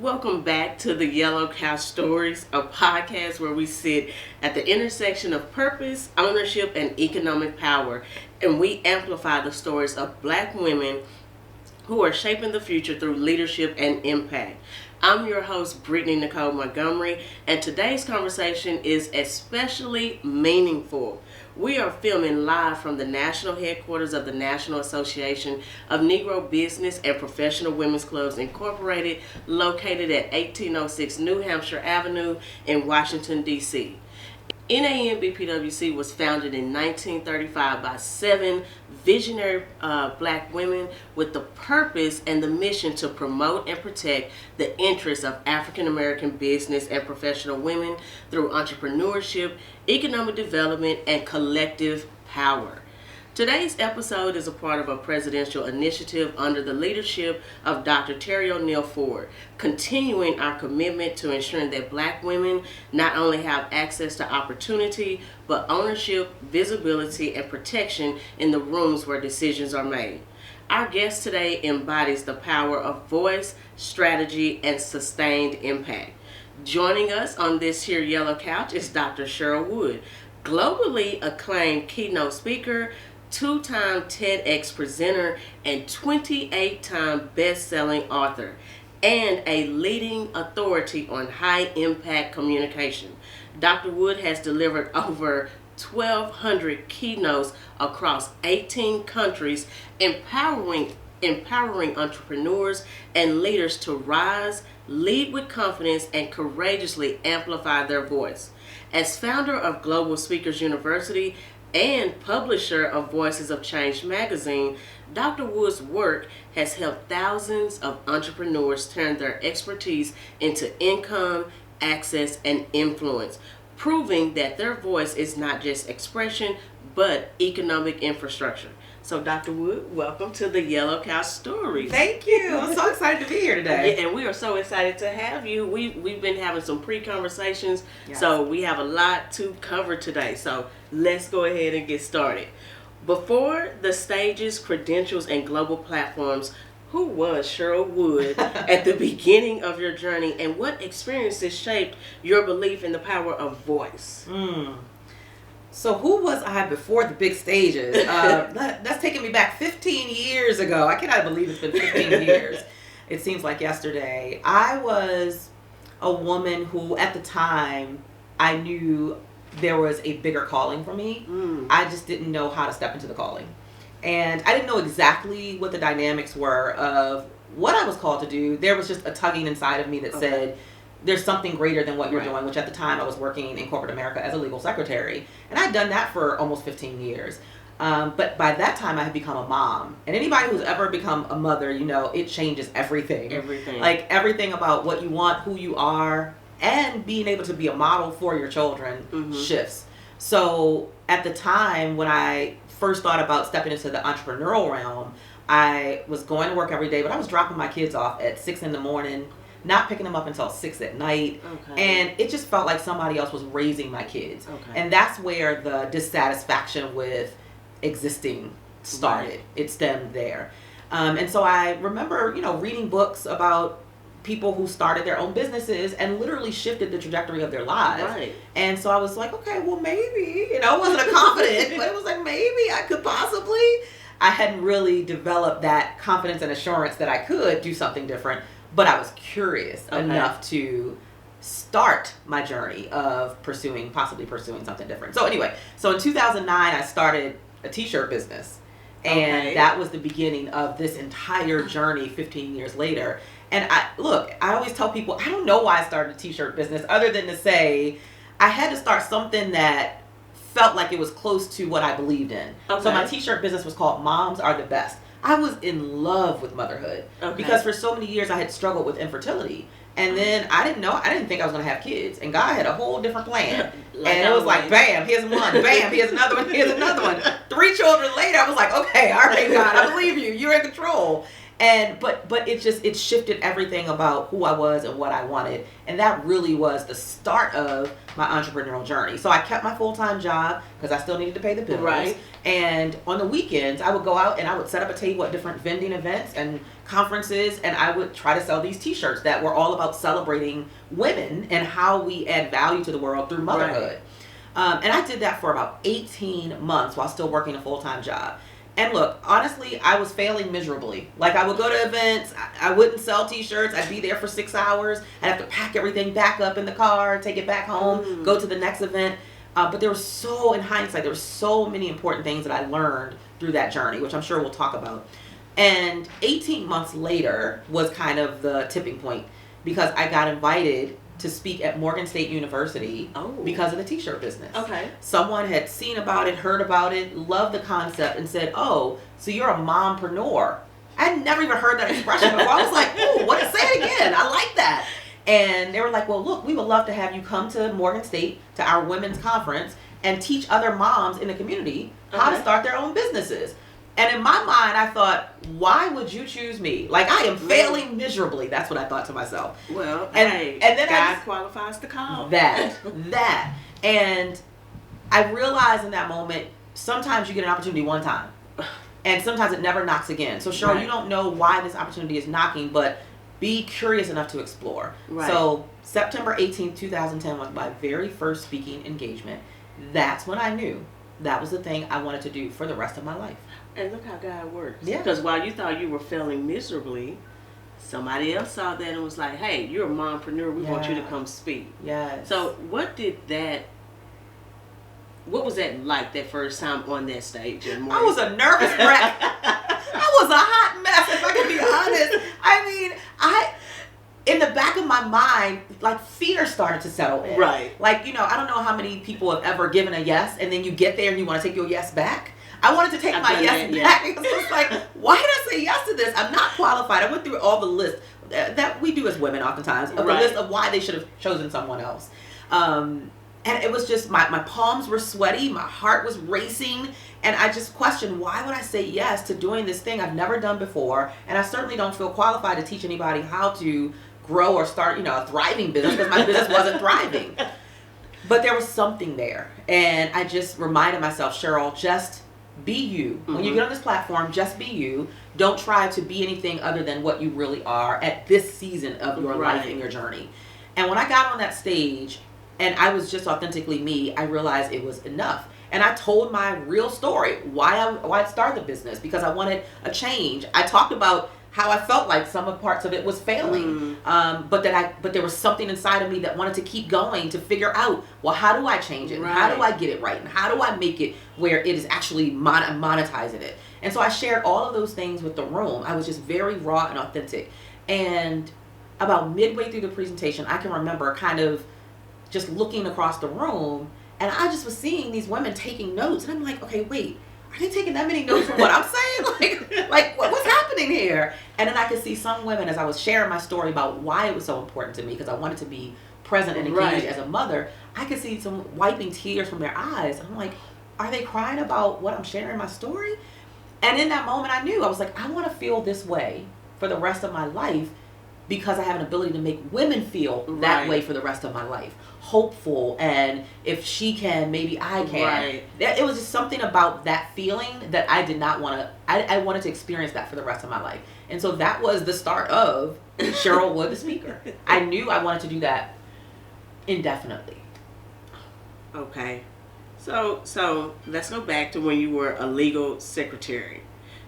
Welcome back to the Yellow Couch Stories, a podcast where we sit at the intersection of purpose, ownership, and economic power, and we amplify the stories of Black women who are shaping the future through leadership and impact. I'm your host, Brittany Montgomery, and today's conversation is especially meaningful. We are filming live from the national headquarters of the National Association of Negro Business and Professional Women's Clubs Incorporated, located at 1806 New Hampshire Avenue in Washington, D.C. NANBPWC was founded in 1935 by 7 visionary Black women with the purpose and the mission to promote and protect the interests of African American business and professional women through entrepreneurship, economic development, and collective power. Today's episode is a part of a presidential initiative under the leadership of Dr. Terry O'Neill Ford, continuing our commitment to ensuring that Black women not only have access to opportunity, but ownership, visibility, and protection in the rooms where decisions are made. Our guest today embodies the power of voice, strategy, and sustained impact. Joining us on this here Yellow Couch is Dr. Cheryl Wood, globally acclaimed keynote speaker, 2-time TEDx presenter, and 28-time best-selling author, and a leading authority on high-impact communication. Dr. Wood has delivered over 1,200 keynotes across 18 countries, empowering entrepreneurs and leaders to rise, lead with confidence, and courageously amplify their voice. As founder of Global Speakers University and publisher of Voices of Change magazine, Dr. Wood's work has helped thousands of entrepreneurs turn their expertise into income, access, and influence, proving that their voice is not just expression, but economic infrastructure. So, Dr. Wood, welcome to the Yellow Couch Stories. Thank you. I'm so excited to be here today. Yeah, and we are so excited to have you. We've been having some pre-conversations, So we have a lot to cover today. So let's go ahead and get started. Before the stages, credentials, and global platforms, who was Cheryl Wood at the beginning of your journey, and what experiences shaped your belief in the power of voice? So who was I before the big stages? That's taking me back 15 years ago. I cannot believe it's been 15 years. It seems like yesterday. I was a woman who, at the time, I knew there was a bigger calling for me. I just didn't know how to step into the calling. And I didn't know exactly what the dynamics were of what I was called to do. There was just a tugging inside of me that said, there's something greater than what you're doing, which at the time I was working in corporate America as a legal secretary. And I'd done that for almost 15 years. But by that time I had become a mom. And anybody who's ever become a mother, you know, it changes everything. Like everything about what you want, who you are, and being able to be a model for your children shifts. So at the time when I first thought about stepping into the entrepreneurial realm, I was going to work every day, but I was dropping my kids off at 6 in the morning, not picking them up until 6 at night. And it just felt like somebody else was raising my kids. And that's where the dissatisfaction with existing started. It stemmed there. And so I remember, reading books about people who started their own businesses and literally shifted the trajectory of their lives. And so I was like, okay, well, maybe, I wasn't a confident, but it was like, maybe I could possibly. I hadn't really developed that confidence and assurance that I could do something different. But I was curious enough to start my journey of possibly pursuing something different. So anyway, in 2009, I started a t-shirt business. And that was the beginning of this entire journey 15 years later. And I always tell people, I don't know why I started a t-shirt business other than to say I had to start something that felt like it was close to what I believed in. So my t-shirt business was called Moms Are the Best. I was in love with motherhood because for so many years I had struggled with infertility. And then I didn't think I was going to have kids. And God had a whole different plan. And it was like, bam, here's one. Bam, here's another one. Here's another one. 3 children later, I was like, okay, all right, God, I believe you. You're in control. And but it shifted everything about who I was and what I wanted. And that really was the start of my entrepreneurial journey. So I kept my full-time job because I still needed to pay the bills. Right. And on the weekends, I would go out and I would set up a table at different vending events and conferences, and I would try to sell these t-shirts that were all about celebrating women and how we add value to the world through motherhood. Right. And I did that for about 18 months while still working a full-time job. And look, honestly, I was failing miserably. Like, I would go to events, I wouldn't sell t-shirts, I'd be there for 6 hours, I'd have to pack everything back up in the car, take it back home, go to the next event. But there was in hindsight, there were so many important things that I learned through that journey, which I'm sure we'll talk about. And 18 months later was kind of the tipping point because I got invited to speak at Morgan State University because of the t-shirt business. Okay. Someone had seen about it, heard about it, loved the concept, and said, oh, so you're a mompreneur. I had never even heard that expression before. I was like, oh, say it again. I like that. And they were like, well, look, we would love to have you come to Morgan State to our women's conference and teach other moms in the community how to start their own businesses. And in my mind, I thought, why would you choose me? Like, I am failing miserably. That's what I thought to myself. Well, and then God qualifies the call. That. And I realized in that moment, sometimes you get an opportunity one time. And sometimes it never knocks again. So, Cheryl, you don't know why this opportunity is knocking, but be curious enough to explore. Right. So, September 18th, 2010 was my very first speaking engagement. That's when I knew that was the thing I wanted to do for the rest of my life. And look how God works. Yeah. Because while you thought you were failing miserably, somebody else saw that and was like, hey, you're a mompreneur. We want you to come speak. Yes. So what was that like that first time on that stage? I was a nervous wreck. I was a hot mess, if I can be honest. I mean, in the back of my mind, like, fear started to settle in. Right. Like, I don't know how many people have ever given a yes and then you get there and you want to take your yes back. I wanted to take my yes back because it was like, why did I say yes to this? I'm not qualified. I went through all the list that we do as women oftentimes, of the list of why they should have chosen someone else. And it was just, my palms were sweaty, my heart was racing, and I just questioned, why would I say yes to doing this thing I've never done before? And I certainly don't feel qualified to teach anybody how to grow or start, a thriving business because my business wasn't thriving. But there was something there. And I just reminded myself, Cheryl, just be you. When you get on this platform, just be you. Don't try to be anything other than what you really are at this season of your life and your journey. And when I got on that stage and I was just authentically me, I realized it was enough. And I told my real story, why I started the business, because I wanted a change. I talked about how I felt like some of parts of it was failing, but there was something inside of me that wanted to keep going to figure out, well, how do I change it? Right. How do I get it right? And how do I make it where it is actually monetizing it? And so I shared all of those things with the room. I was just very raw and authentic. And about midway through the presentation, I can remember kind of just looking across the room, and I just was seeing these women taking notes, and I'm like, okay, wait. Are they taking that many notes from what I'm saying? Like what's happening here? And then I could see some women, as I was sharing my story about why it was so important to me, because I wanted to be present and engaged as a mother, I could see some wiping tears from their eyes. And I'm like, are they crying about what I'm sharing in my story? And in that moment, I knew. I was like, I want to feel this way for the rest of my life because I have an ability to make women feel that way for the rest of my life. Hopeful, and if she can, maybe I can. Right. It was just something about that feeling that I did not want to, I wanted to experience that for the rest of my life. And so that was the start of Cheryl Wood, the speaker. I knew I wanted to do that indefinitely. Okay. So let's go back to when you were a legal secretary.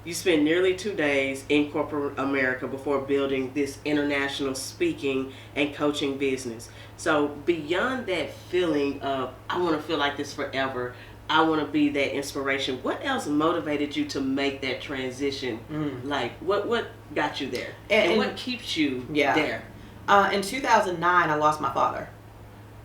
You spent nearly 2 days in corporate America before building this international speaking and coaching business. So beyond that feeling of, I want to feel like this forever, I want to be that inspiration. What else motivated you to make that transition? Like, what got you there? And what keeps you there? In 2009, I lost my father.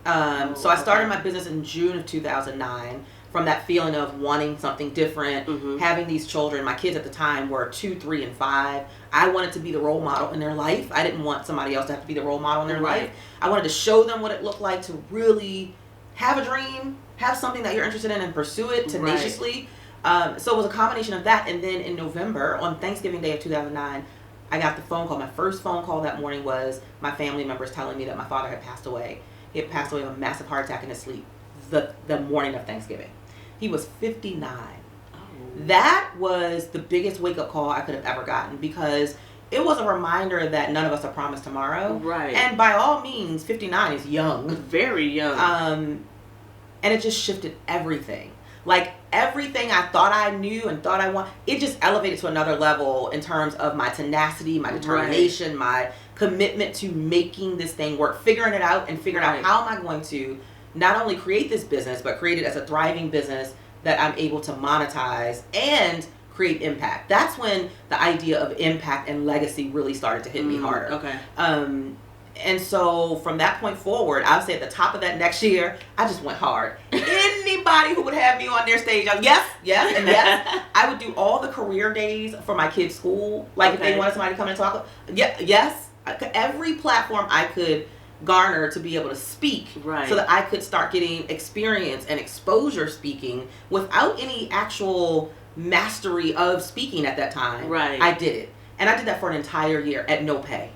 So I started my business in June of 2009 from that feeling of wanting something different, having these children. My kids at the time were 2, 3, and 5. I wanted to be the role model in their life. I didn't want somebody else to have to be the role model in their life. I wanted to show them what it looked like to really have a dream, have something that you're interested in, and pursue it tenaciously. So it was a combination of that. And then in November, on Thanksgiving Day of 2009, I got the phone call. My first phone call that morning was my family members telling me that my father had passed away. He had passed away of a massive heart attack in his sleep the morning of Thanksgiving. He was 59. Oh. That was the biggest wake-up call I could have ever gotten, because it was a reminder that none of us are promised tomorrow. Right. And by all means, 59 is young. Very young. And it just shifted everything. Like, everything I thought I knew and thought I want, it just elevated to another level in terms of my tenacity, my determination, my commitment to making this thing work, figuring it out, and figuring out how am I going to not only create this business, but create it as a thriving business that I'm able to monetize and create impact. That's when the idea of impact and legacy really started to hit me harder. Okay. And so from that point forward, I would say at the top of that next year, I just went hard. Anybody who would have me on their stage, yes, and yes. I would do all the career days for my kids' school. Like if they wanted somebody to come and talk, yes. Every platform I could garner to be able to speak, so that I could start getting experience and exposure speaking without any actual mastery of speaking at that time. I did it. And I did that for an entire year at no pay,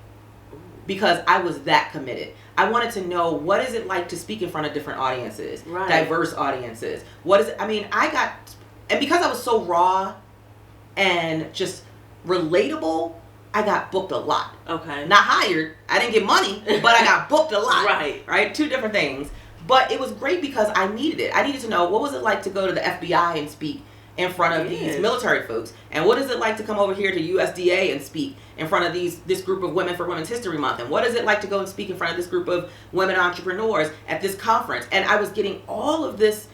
because I was that committed. I wanted to know, what is it like to speak in front of different audiences, diverse audiences? What is it? I mean, and because I was so raw and just relatable, I got booked a lot. Okay. Not hired. I didn't get money, but I got booked a lot. Right. Two different things. But it was great because I needed it. I needed to know, what was it like to go to the FBI and speak in front of these military folks? And what is it like to come over here to USDA and speak in front of this group of women for Women's History Month? And what is it like to go and speak in front of this group of women entrepreneurs at this conference? And I was getting all of this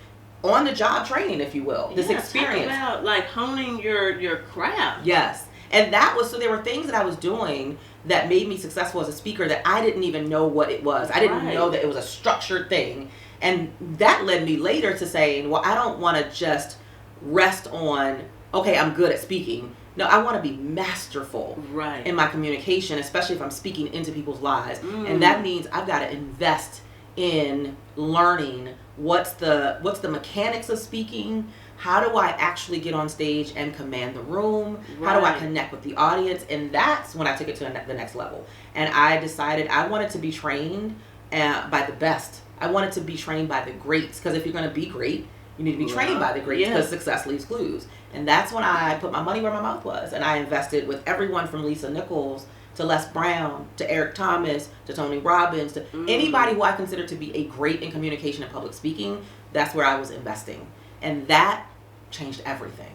on-the-job training, if you will, this experience. Talk about like honing your craft. Yes. And that was, so there were things that I was doing that made me successful as a speaker that I didn't even know what it was. I didn't know that it was a structured thing. And that led me later to saying, well, I don't want to just rest on, okay, I'm good at speaking. No, I want to be masterful in my communication, especially if I'm speaking into people's lives. And that means I've got to invest in learning what's the mechanics of speaking. How do I actually get on stage and command the room? How do I connect with the audience? And that's when I took it to the next level. And I decided I wanted to be trained by the best. I wanted to be trained by the greats, because if you're going to be great, you need to be trained by the greats, because success leaves clues. And that's when I put my money where my mouth was. And I invested with everyone from Lisa Nichols to Les Brown to Eric Thomas to Tony Robbins to anybody who I consider to be a great in communication and public speaking. That's where I was investing. And that changed everything.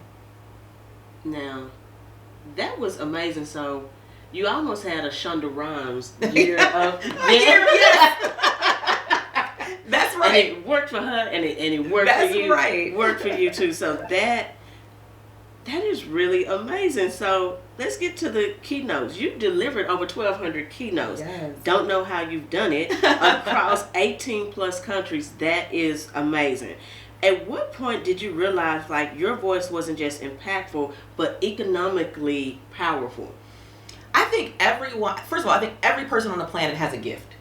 Now, that was amazing. So, you almost had a Shonda Rhimes year of That's right. And it worked for her, and it worked for you. Worked for you too. So that is really amazing. So let's get to the keynotes. You delivered over 1,200 keynotes. Don't know how you've done it across 18 plus countries. That is amazing. At what point did you realize like your voice wasn't just impactful, but economically powerful? I think first of all, I think every person on the planet has a gift.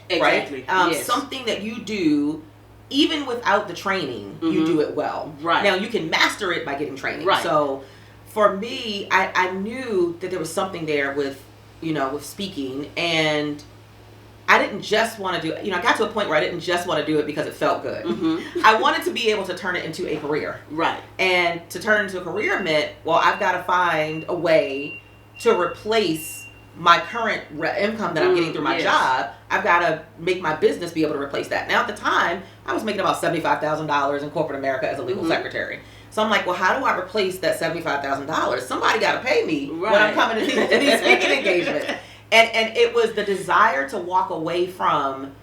Exactly. Something that you do, even without the training, you do it well. Now, you can master it by getting training. So for me, I knew that there was something there with speaking, and I didn't just want to do it. I got to a point where I didn't just want to do it because it felt good. I wanted to be able to turn it into a career. And to turn it into a career meant, well, I've got to find a way to replace my current income that I'm getting through my job. I've got to make my business be able to replace that. Now, at the time, I was making about $75,000 in corporate America as a legal secretary. So I'm like, well, how do I replace that $75,000? Somebody got to pay me when I'm coming to these speaking engagements. And it was the desire to walk away from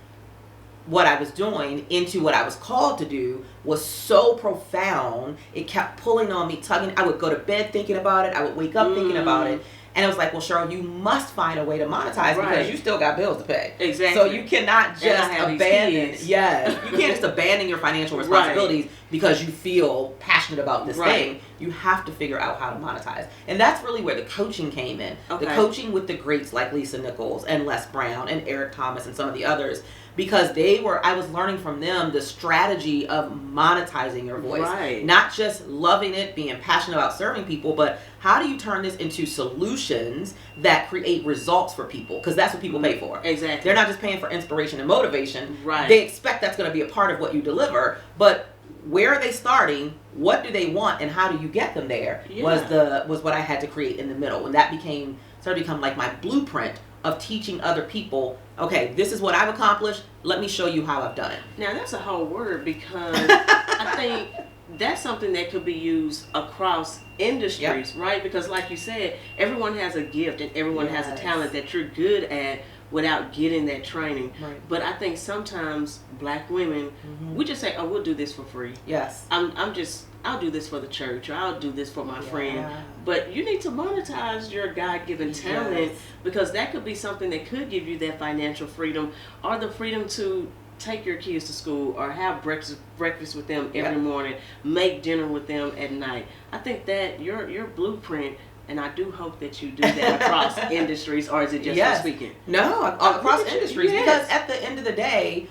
what I was doing into what I was called to do was so profound. It kept pulling on me, tugging. I would go to bed thinking about it. I would wake up thinking about it. And it was like, well, Cheryl, you must find a way to monetize because you still got bills to pay. Exactly. So you cannot just abandon. Yes. You can't just abandon your financial responsibilities because you feel passionate about this thing. You have to figure out how to monetize. And that's really where the coaching came in. Okay. The coaching with the greats like Lisa Nichols and Les Brown and Eric Thomas and some of the others. Because I was learning from them the strategy of monetizing your voice. Right. Not just loving it, being passionate about serving people, but how do you turn this into solutions that create results for people? Because that's what people pay for. Exactly. They're not just paying for inspiration and motivation. Right. They expect that's going to be a part of what you deliver. But where are they starting? What do they want? And how do you get them there? Was what I had to create in the middle. And that started to become like my blueprint of teaching other people, okay, this is what I've accomplished. Let me show you how I've done it. Now, that's a whole word because I think that's something that could be used across industries, right? Because like you said, everyone has a gift and everyone has a talent that you're good at without getting that training. Right. But I think sometimes black women, we just say, oh, we'll do this for free. Yes. I'll do this for the church, or I'll do this for my friend. But you need to monetize your God-given talent because that could be something that could give you that financial freedom or the freedom to take your kids to school or have breakfast with them every morning, make dinner with them at night. I think that your blueprint, and I do hope that you do that across industries, or is it just for speaking? No, across industries. Because at the end of the day,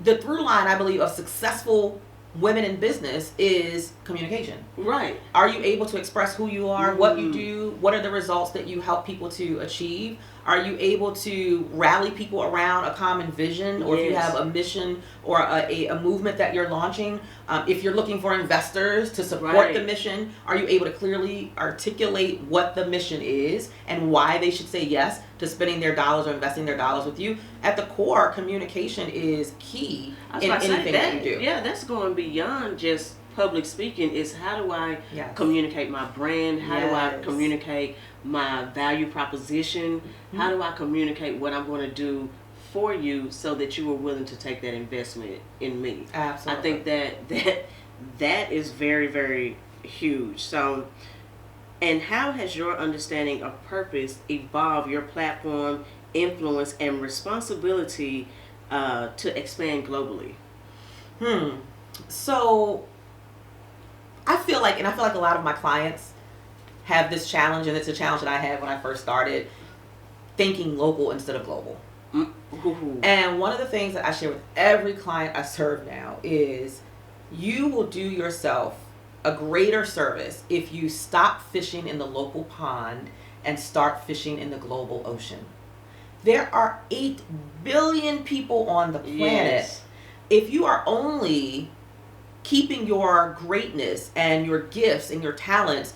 the through line, I believe, of successful women in business is communication. Right. Are you able to express who you are, what you do, what are the results that you help people to achieve? Are you able to rally people around a common vision, or if you have a mission or a movement that you're launching? If you're looking for investors to support the mission, are you able to clearly articulate what the mission is and why they should say yes to spending their dollars or investing their dollars with you? At the core, communication is key in anything that you do. Yeah, that's going beyond just public speaking. Is how do I communicate my brand? How do I communicate my value proposition? How do I communicate what I'm going to do for you so that you are willing to take that investment in me? Absolutely. I think that is very, very huge. So, and how has your understanding of purpose evolved your platform, influence, and responsibility to expand globally? So I feel like a lot of my clients have this challenge, and it's a challenge that I had when I first started, thinking local instead of global. And one of the things that I share with every client I serve now is you will do yourself a greater service if you stop fishing in the local pond and start fishing in the global ocean. There are 8 billion people on the planet. If you are only keeping your greatness and your gifts and your talents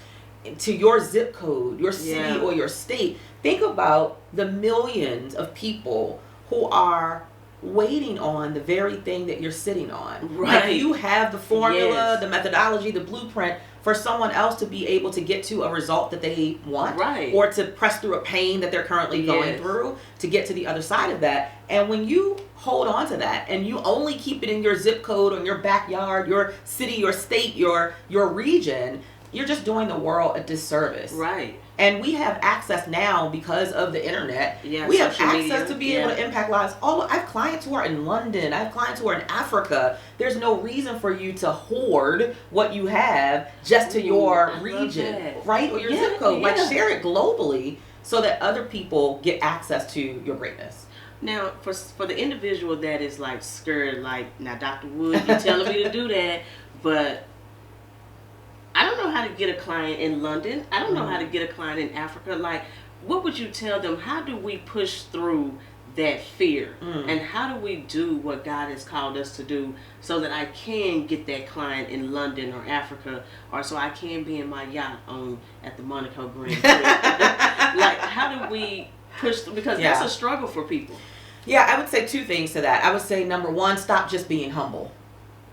to your zip code, your city, or your state, think about the millions of people who are waiting on the very thing that you're sitting on. Right. Like you have the formula, the methodology, the blueprint for someone else to be able to get to a result that they want, or to press through a pain that they're currently going through to get to the other side of that. And when you hold on to that and you only keep it in your zip code or your backyard, your city, your state, your region, you're just doing the world a disservice. Right. And we have access now because of the internet. We have access to be able to impact lives. I have clients who are in London. I have clients who are in Africa. There's no reason for you to hoard what you have just to your region, right? Or your zip code. Like share it globally so that other people get access to your greatness. Now, for the individual that is like scared, like, now Dr. Wood, you're telling me to do that, but I don't know how to get a client in London. I don't know how to get a client in Africa. Like, what would you tell them? How do we push through that fear? And how do we do what God has called us to do so that I can get that client in London or Africa, or so I can be in my yacht at the Monaco Grand Prix? Like, how do we push through? Because that's a struggle for people. Yeah, I would say 2 things to that. I would say, number 1, stop just being humble.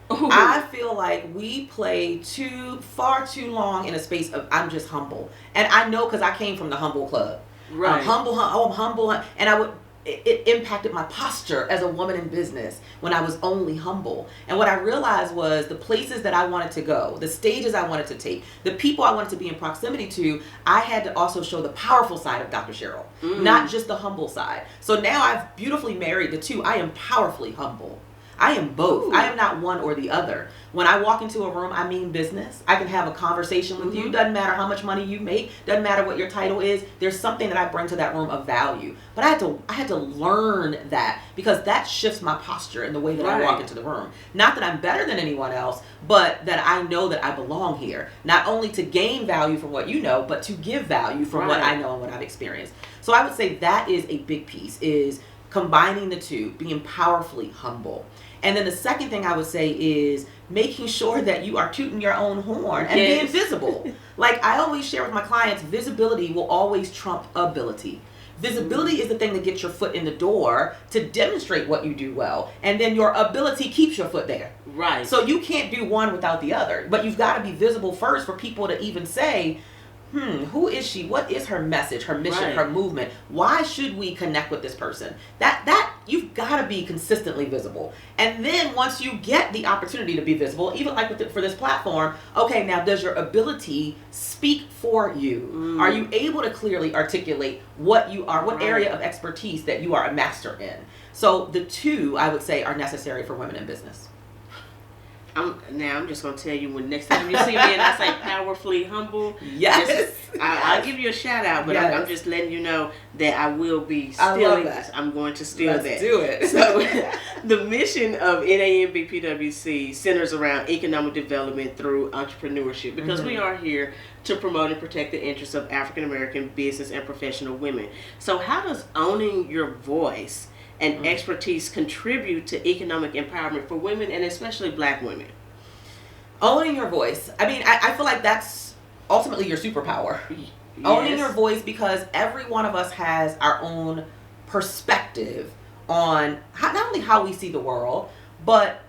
I feel like we play far too long in a space of I'm just humble. And I know because I came from the humble club. Right. I'm humble. And it impacted my posture as a woman in business when I was only humble. And what I realized was the places that I wanted to go, the stages I wanted to take, the people I wanted to be in proximity to, I had to also show the powerful side of Dr. Cheryl, not just the humble side. So now I've beautifully married the two. I am powerfully humble. I am both. Ooh. I am not one or the other. When I walk into a room, I mean business. I can have a conversation with you. Doesn't matter how much money you make. Doesn't matter what your title is. There's something that I bring to that room of value. But I had to learn that, because that shifts my posture in the way that I walk into the room. Not that I'm better than anyone else, but that I know that I belong here. Not only to gain value from what you know, but to give value from what I know and what I've experienced. So I would say that is a big piece, is combining the two, being powerfully humble. And then the second thing I would say is making sure that you are tooting your own horn and being visible. Like I always share with my clients, visibility will always trump ability. Visibility is the thing that gets your foot in the door to demonstrate what you do well. And then your ability keeps your foot there. Right. So you can't do one without the other. But you've got to be visible first for people to even say, who is she? What is her message, her mission, her movement? Why should we connect with this person? That you've got to be consistently visible. And then once you get the opportunity to be visible, even like for this platform, okay, now does your ability speak for you? Are you able to clearly articulate what you are, what area of expertise that you are a master in? So the two, I would say, are necessary for women in business. I'm just going to tell you, when next time you see me and I say powerfully humble, I'll give you a shout out, but I'm just letting you know that I will be stealing this. I'm going to steal that. Let's do it. So the mission of NAMBPWC centers around economic development through entrepreneurship, because we are here to promote and protect the interests of African American business and professional women. So how does owning your voice and expertise contribute to economic empowerment for women, and especially Black women? Owning your voice. I mean, I feel like that's ultimately your superpower. Yes. Owning your voice, because every one of us has our own perspective on not only how we see the world, but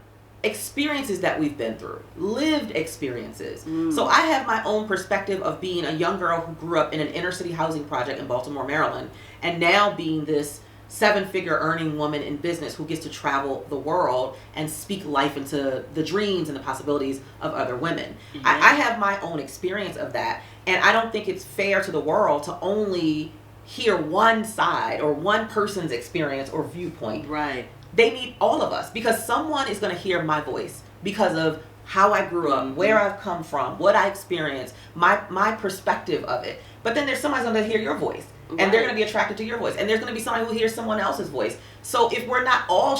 experiences that we've been through, lived experiences. So I have my own perspective of being a young girl who grew up in an inner city housing project in Baltimore, Maryland, and now being this 7-figure earning woman in business who gets to travel the world and speak life into the dreams and the possibilities of other women. I have my own experience of that, and I don't think it's fair to the world to only hear one side or one person's experience or viewpoint. Right. They need all of us, because someone is going to hear my voice because of how I grew up, where I've come from, what I experienced, my perspective of it. But then there's somebody's going to hear your voice. And they're going to be attracted to your voice. And there's going to be somebody who hears someone else's voice. So if we're not all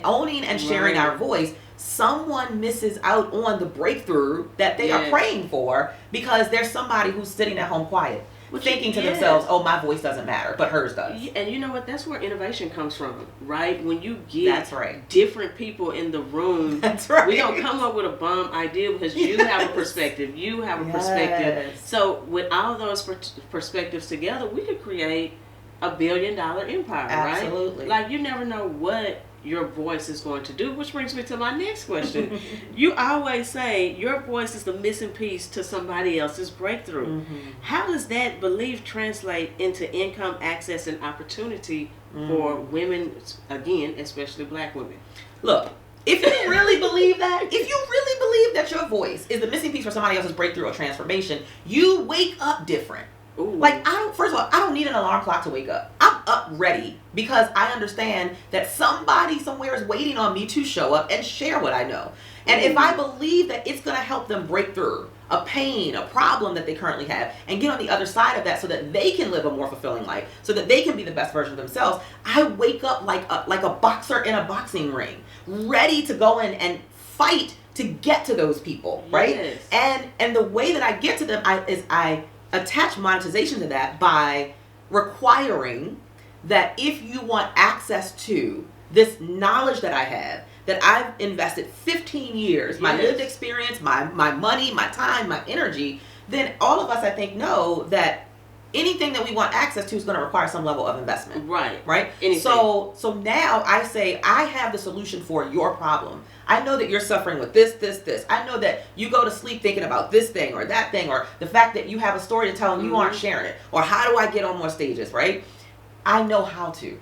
owning and sharing our voice, someone misses out on the breakthrough that they are praying for, because there's somebody who's sitting at home quiet, thinking to themselves, oh, my voice doesn't matter, but hers does. And you know what? That's where innovation comes from, right? When you get different people in the room, we don't come up with a bomb idea, because you have a perspective, you have a perspective. So with all those perspectives together, we could create $1 billion empire, right? Absolutely. Like, you never know what your voice is going to do, which brings me to my next question. You always say your voice is the missing piece to somebody else's breakthrough. How does that belief translate into income, access, and opportunity for women, again, especially Black women? Look, if you really believe that, your voice is the missing piece for somebody else's breakthrough or transformation, you wake up different. Ooh. Like, first of all, I don't need an alarm clock to wake up. I'm up ready, because I understand that somebody somewhere is waiting on me to show up and share what I know. And if I believe that it's going to help them break through a pain, a problem that they currently have, and get on the other side of that so that they can live a more fulfilling life, so that they can be the best version of themselves, I wake up like a boxer in a boxing ring, ready to go in and fight to get to those people, right? And the way that I get to them is I attach monetization to that by requiring that if you want access to this knowledge that I have, that I've invested 15 years, my lived experience, my money, my time, my energy, then all of us, I think, know that anything that we want access to is going to require some level of investment. Right? Anything. So now I say, I have the solution for your problem. I know that you're suffering with this. I know that you go to sleep thinking about this thing or that thing, or the fact that you have a story to tell and you aren't sharing it, or how do I get on more stages, right? I know how to.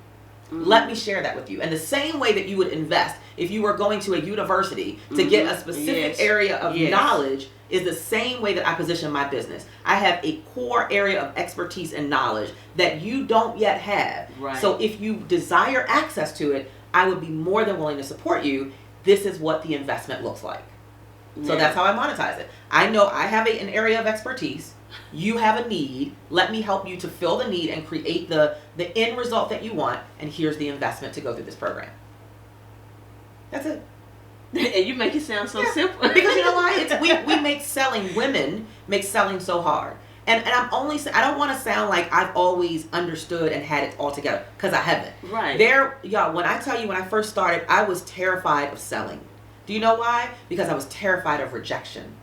Let me share that with you. And the same way that you would invest if you were going to a university to get a specific area of knowledge is the same way that I position my business. I have a core area of expertise and knowledge that you don't yet have. Right. So if you desire access to it, I would be more than willing to support you. This is what the investment looks like. So that's how I monetize it. I know I have an area of expertise. You have a need. Let me help you to fill the need and create the end result that you want. And here's the investment to go through this program. That's it. And you make it sound so simple. Because you know why? We make women make selling so hard. And I don't want to sound like I've always understood and had it all together, because I haven't. Right. Y'all, when I tell you, when I first started, I was terrified of selling. Do you know why? Because I was terrified of rejection.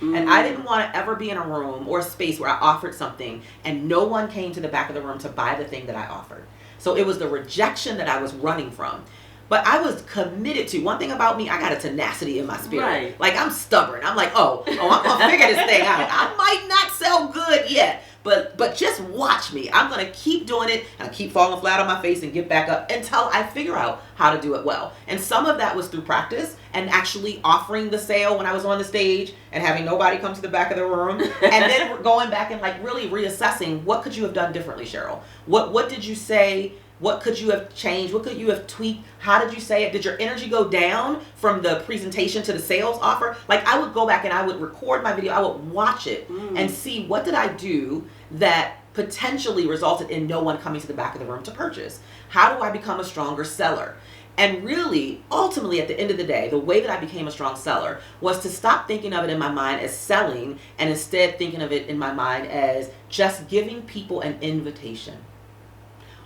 And I didn't want to ever be in a room or a space where I offered something and no one came to the back of the room to buy the thing that I offered. So it was the rejection that I was running from. But I was committed to, one thing about me, I got a tenacity in my spirit. Right. Like, I'm stubborn. I'm like, I'm going to figure this thing out. I might not sell good yet, but just watch me. I'm going to keep doing it and I keep falling flat on my face and get back up until I figure out how to do it well. And some of that was through practice and actually offering the sale when I was on the stage and having nobody come to the back of the room. And then going back and like really reassessing, what could you have done differently, Cheryl? What did you say? What could you have changed? What could you have tweaked? How did you say it? Did your energy go down from the presentation to the sales offer? Like, I would go back and I would record my video. I would watch it and see, what did I do that potentially resulted in no one coming to the back of the room to purchase? How do I become a stronger seller? And really, ultimately, at the end of the day, the way that I became a strong seller was to stop thinking of it in my mind as selling and instead thinking of it in my mind as just giving people an invitation.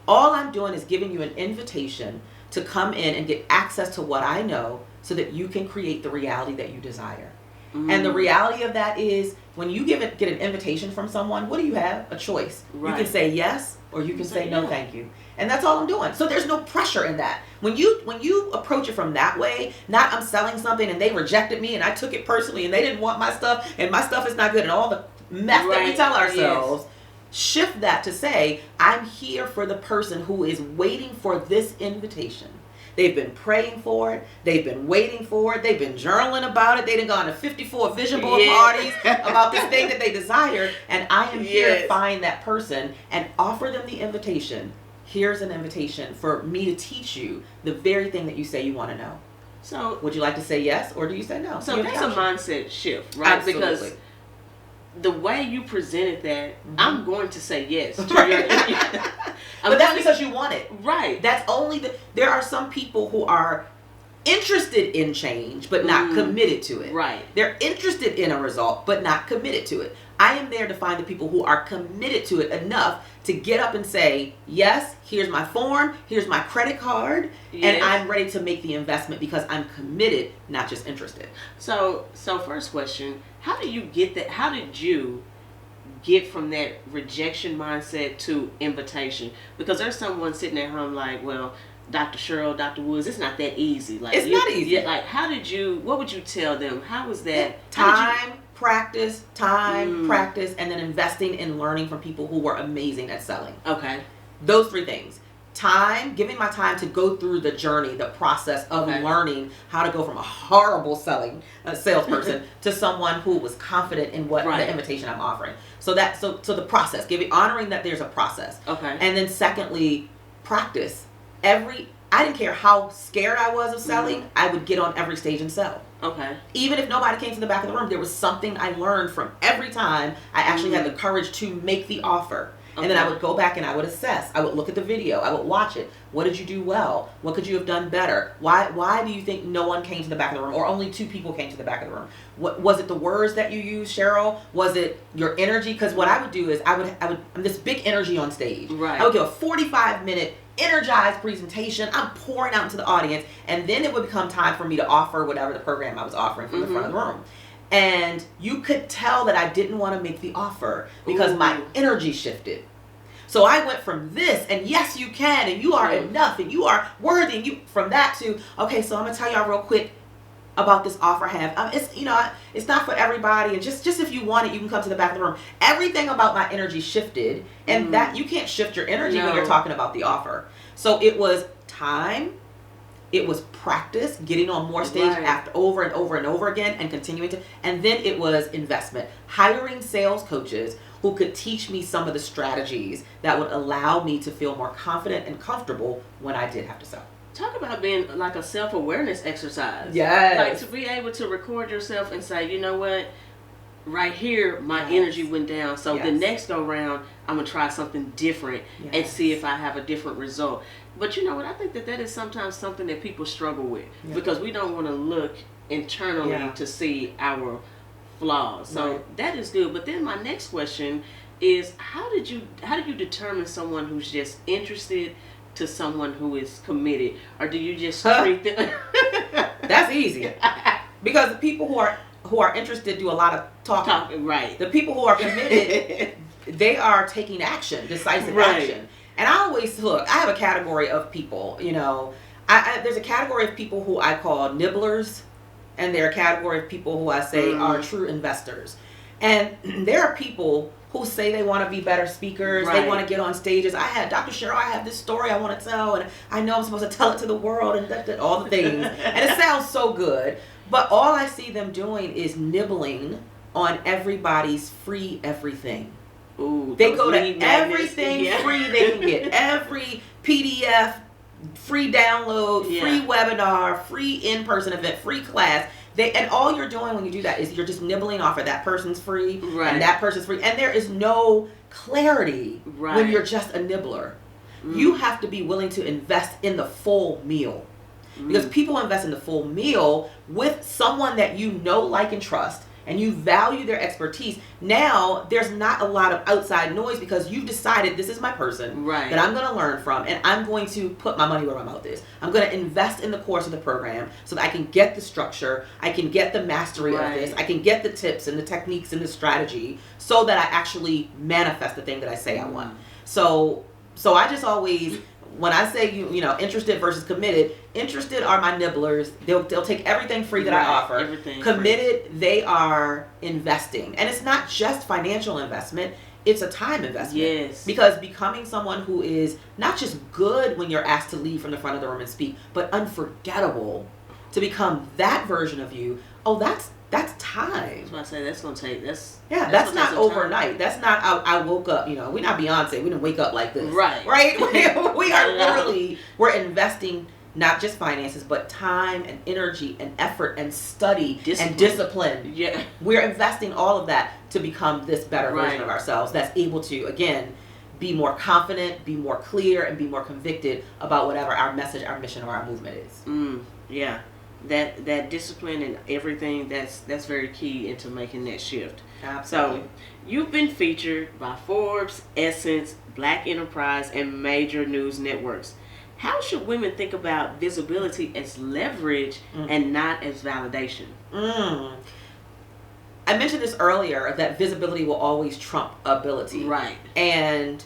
All I'm doing is giving you an invitation to come in and get access to what I know so that you can create the reality that you desire. And the reality of that is, when you get an invitation from someone, what do you have? A choice. Right. You can say yes, or you can say no, thank you. And that's all I'm doing. So there's no pressure in that. When you approach it from that way, not I'm selling something and they rejected me and I took it personally and they didn't want my stuff and my stuff is not good and all the mess that we tell ourselves. Yes. Shift that to say, I'm here for the person who is waiting for this invitation. They've been praying for it. They've been waiting for it. They've been journaling about it. They've gone to 54 vision board parties about this thing that they desire. And I am here to find that person and offer them the invitation. Here's an invitation for me to teach you the very thing that you say you want to know. So, would you like to say yes, or do you say no? So that's a mindset shift, right? Absolutely. Because the way you presented that, I'm going to say yes to but that's because you want it. Right. That's only there are some people who are interested in change but not committed to it. Right. They're interested in a result but not committed to it. I am there to find the people who are committed to it enough to get up and say, yes, here's my form, here's my credit card, and I'm ready to make the investment because I'm committed, not just interested. So first question, how do you get that? How did you get from that rejection mindset to invitation? Because there's someone sitting at home like, well, Dr. Cheryl, Dr. Woods, it's not that easy. Like, it's not easy. Like, what would you tell them? How was that? Practice, and then investing in learning from people who were amazing at selling. Okay. Those three things. Giving my time to go through the journey, the process of learning how to go from a horrible salesperson to someone who was confident in what the invitation I'm offering. So the process, honoring that there's a process. Okay. And then secondly, practice. I didn't care how scared I was of selling, I would get on every stage and sell. Okay. Even if nobody came to the back of the room, there was something I learned from every time I actually had the courage to make the offer. Okay. And then I would go back and I would assess. I would look at the video. I would watch it. What did you do well? What could you have done better? Why do you think no one came to the back of the room, or only 2 people came to the back of the room? What was it? The words that you used, Cheryl? Was it your energy? Because what I would do is I'm this big energy on stage. Right. I would give a 45-minute energized presentation. I'm pouring out into the audience, and then it would become time for me to offer whatever the program I was offering from the front of the room. And you could tell that I didn't want to make the offer because my energy shifted. So I went from this, and yes, you can, and you are enough, and you are worthy, and from that to, okay, so I'm going to tell y'all real quick, about this offer I have. It's not for everybody, and just if you want it, you can come to the back of the room. Everything about my energy shifted, and that you can't shift your energy when you're talking about the offer. So it was time, it was practice, getting on more stage after over and over and over again, and continuing to, and then it was investment, hiring sales coaches who could teach me some of the strategies that would allow me to feel more confident and comfortable when I did have to sell. Talk about being like a self-awareness exercise. Yes. Like to be able to record yourself and say, you know what, right here, my energy went down. So the next go round, I'm going to try something different and see if I have a different result. But you know what, I think that is sometimes something that people struggle with because we don't want to look internally to see our flaws. So that is good. But then my next question is, how do you determine someone who's just interested to someone who is committed, or do you just treat them? That's easy, because the people who are interested do a lot of talking. Right. The people who are committed, they are taking action, decisive action. And I always I have a category of people. There's a category of people who I call nibblers, and there are a category of people who I say are true investors. And there are people who say they want to be better speakers, they want to get on stages. Dr. Cheryl, I have this story I want to tell, and I know I'm supposed to tell it to the world, and all the things. And it sounds so good, but all I see them doing is nibbling on everybody's free everything. Ooh, they go to everything free they can get. Every PDF, free download, free webinar, free in-person event, free class. And all you're doing when you do that is you're just nibbling off of that person's free and that person's free. And there is no clarity when you're just a nibbler. You have to be willing to invest in the full meal. Because people invest in the full meal with someone that you know, like, and trust, and you value their expertise. Now, there's not a lot of outside noise because you've decided this is my person that I'm going to learn from, and I'm going to put my money where my mouth is. I'm going to invest in the course of the program so that I can get the structure, I can get the mastery of this, I can get the tips and the techniques and the strategy so that I actually manifest the thing that I say I want. So I just always, when I say interested versus committed, interested are my nibblers. They'll take everything free that I offer. Committed, they are investing. And it's not just financial investment, it's a time investment. Yes. Because becoming someone who is not just good when you're asked to lead from the front of the room and speak, but unforgettable, to become that version of you, that's time. That's what I say. That's gonna take. That's not overnight. Time. That's not. I woke up. We're not Beyonce. We didn't wake up like this. Right. We are literally. We're investing not just finances, but time and energy and effort and study and discipline. Yeah. We're investing all of that to become this better version of ourselves that's able to again be more confident, be more clear, and be more convicted about whatever our message, our mission, or our movement is. Yeah. That discipline and everything, that's very key into making that shift. Absolutely. So you've been featured by Forbes, Essence, Black Enterprise, and major news networks. How should women think about visibility as leverage and not as validation? I mentioned this earlier, that visibility will always trump ability. Right. And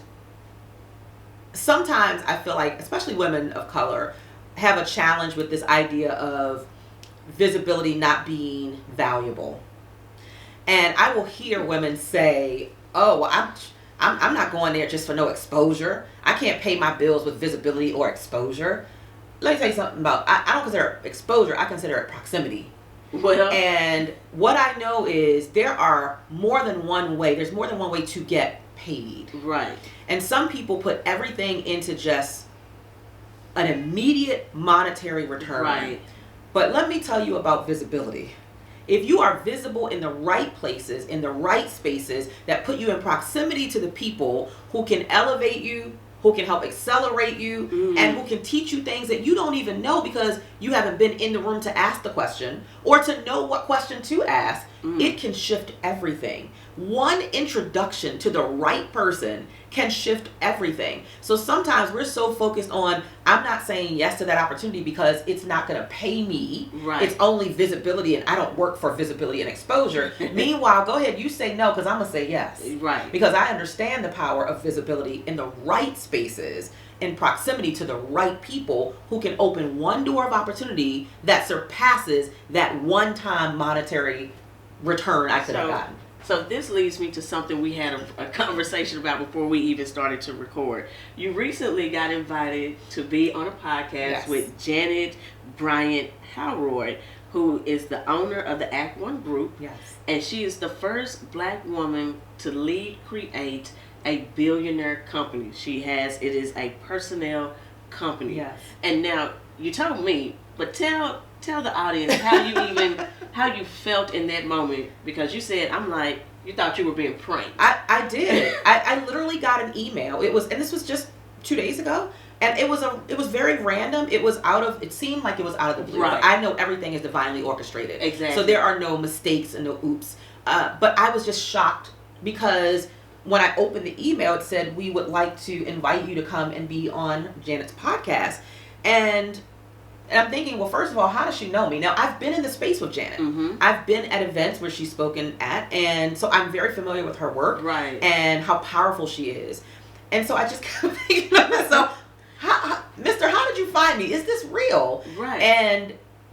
sometimes I feel like, especially women of color, have a challenge with this idea of visibility not being valuable. And I will hear women say, oh, well, I'm not going there just for no exposure. I can't pay my bills with visibility or exposure. Let me tell you something about, I don't consider it exposure, I consider it proximity. Well, and what I know is there's more than one way to get paid. Right. And some people put everything into just an immediate monetary return. Right. But let me tell you about visibility. If you are visible in the right places, in the right spaces that put you in proximity to the people who can elevate you, who can help accelerate you, and who can teach you things that you don't even know because you haven't been in the room to ask the question or to know what question to ask, it can shift everything. one introduction to the right person can shift everything. So sometimes we're so focused on, I'm not saying yes to that opportunity because it's not going to pay me. Right. It's only visibility, and I don't work for visibility and exposure. Meanwhile, go ahead, you say no, because I'm going to say yes. Right. Because I understand the power of visibility in the right spaces, in proximity to the right people who can open one door of opportunity that surpasses that one-time monetary return I could have gotten. So this leads me to something we had a conversation about before we even started to record. You recently got invited to be on a podcast with Janet Bryant Howroyd, who is the owner of the Act One Group. Yes. And she is the first Black woman to lead create a billionaire company. It is a personnel company. Yes. And now you told me, but tell the audience how you felt in that moment, because you said, you thought you were being pranked. I did. I literally got an email. And this was just 2 days ago. And it was very random. It seemed like it was out of the blue. Right. But I know everything is divinely orchestrated. Exactly. So there are no mistakes and no oops. But I was just shocked because when I opened the email, it said, we would like to invite you to come and be on Janet's podcast. And I'm thinking, well, first of all, how does she know me? Now, I've been in the space with Janet. Mm-hmm. I've been at events where she's spoken at, and so I'm very familiar with her work and how powerful she is. And so I just kept thinking to myself, Mister, how did you find me? Is this real? Right.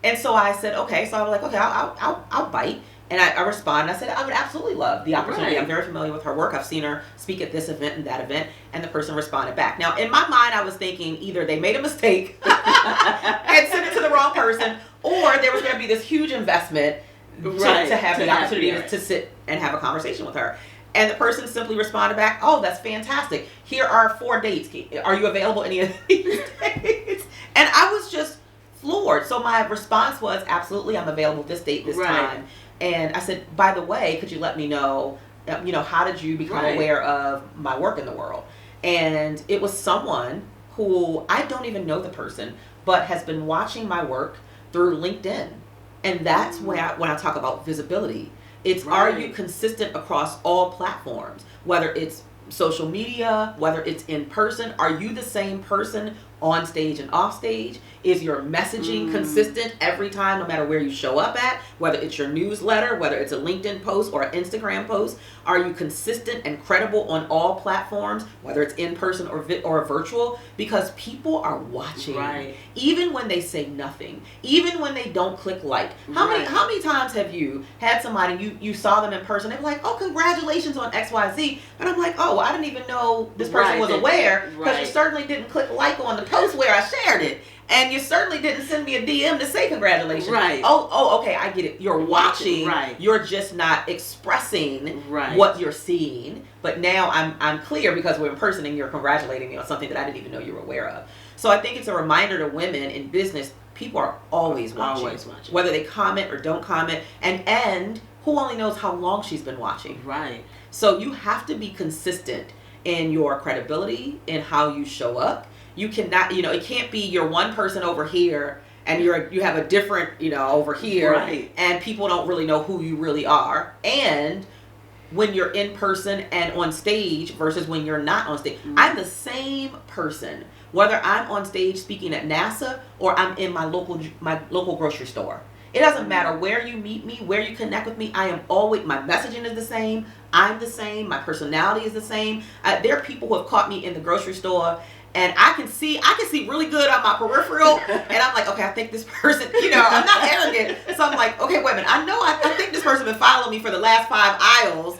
And so I said, okay. So I was like, okay, I'll bite. And I responded. I said, I would absolutely love the opportunity. Right. I'm very familiar with her work. I've seen her speak at this event and that event. And the person responded back. Now, in my mind, I was thinking either they made a mistake and sent it to the wrong person, or there was going to be this huge investment to have the opportunity to sit and have a conversation with her. And the person simply responded back, oh, that's fantastic. Here are 4 dates. Are you available any of these dates? And I was just floored. So my response was, absolutely, I'm available this date, this time. And I said, by the way, could you let me know, how did you become aware of my work in the world? And it was someone who, I don't even know the person, but has been watching my work through LinkedIn. And that's when I talk about visibility. It's, are you consistent across all platforms? Whether it's social media, whether it's in person, are you the same person on stage and off stage? Is your messaging consistent every time, no matter where you show up at? Whether it's your newsletter, whether it's a LinkedIn post or an Instagram post, are you consistent and credible on all platforms, whether it's in person or virtual? Because people are watching, even when they say nothing, even when they don't click like. How many times have you had somebody, you saw them in person, they were like, oh, congratulations on XYZ, and I'm like, oh, I didn't even know this person was aware, because you certainly didn't click like on the post where I shared it. And you certainly didn't send me a DM to say congratulations. Right. Oh, okay, I get it. You're watching. Right. You're just not expressing what you're seeing. But now I'm clear because we're in person and you're congratulating me on something that I didn't even know you were aware of. So I think it's a reminder to women in business, people are always watching. Whether they comment or don't comment. And who only knows how long she's been watching. Right. So you have to be consistent in your credibility, in how you show up. You cannot, it can't be you're one person over here and you have a different, over here, and people don't really know who you really are. And when you're in person and on stage versus when you're not on stage, I'm the same person, whether I'm on stage speaking at NASA or I'm in my local grocery store. It doesn't matter where you meet me, where you connect with me. I am always, my messaging is the same. I'm the same. My personality is the same. There are people who have caught me in the grocery store, and I can see really good on my peripheral, and I'm like, okay, I think this person, I'm not arrogant. So I'm like, okay, wait a minute. I think this person been following me for the last 5 aisles,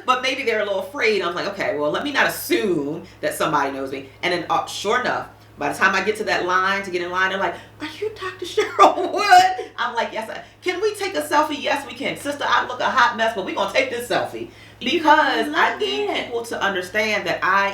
but maybe they're a little afraid. I'm like, okay, well, let me not assume that somebody knows me. And then, sure enough, by the time I get to that line, to get in line, they're like, are you Dr. Cheryl Wood? I'm like, yes. Can we take a selfie? Yes, we can. Sister, I look a hot mess, but we're going to take this selfie. Because I need people to understand that I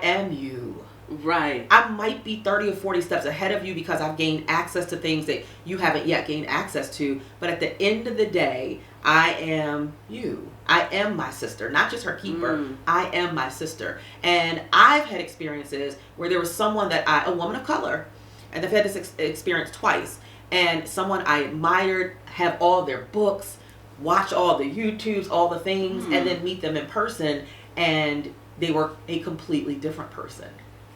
am you. Right. I might be 30 or 40 steps ahead of you because I've gained access to things that you haven't yet gained access to. But at the end of the day, I am you. I am my sister, not just her keeper. I am my sister. And I've had experiences where there was someone a woman of color, and I've had this experience twice. And someone I admired, have all their books, watch all the YouTubes, all the things, and then meet them in person, and they were a completely different person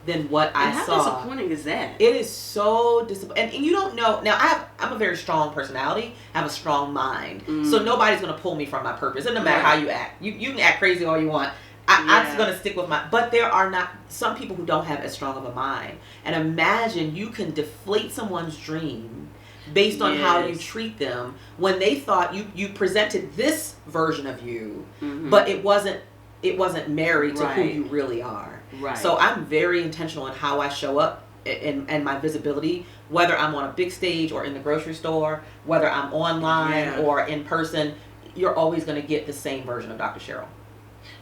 than what I saw. How disappointing is that? It is so disappointing. And you don't know. Now, I'm a very strong personality. I have a strong mind. So nobody's going to pull me from my purpose. It doesn't matter how you act. You can act crazy all you want. I'm just going to stick with but there are not some people who don't have as strong of a mind. And imagine you can deflate someone's dream based on how you treat them when they thought you presented this version of you, but it wasn't married to who you really are. Right. So I'm very intentional in how I show up and my visibility, whether I'm on a big stage or in the grocery store, whether I'm online or in person. You're always going to get the same version of Dr. Cheryl.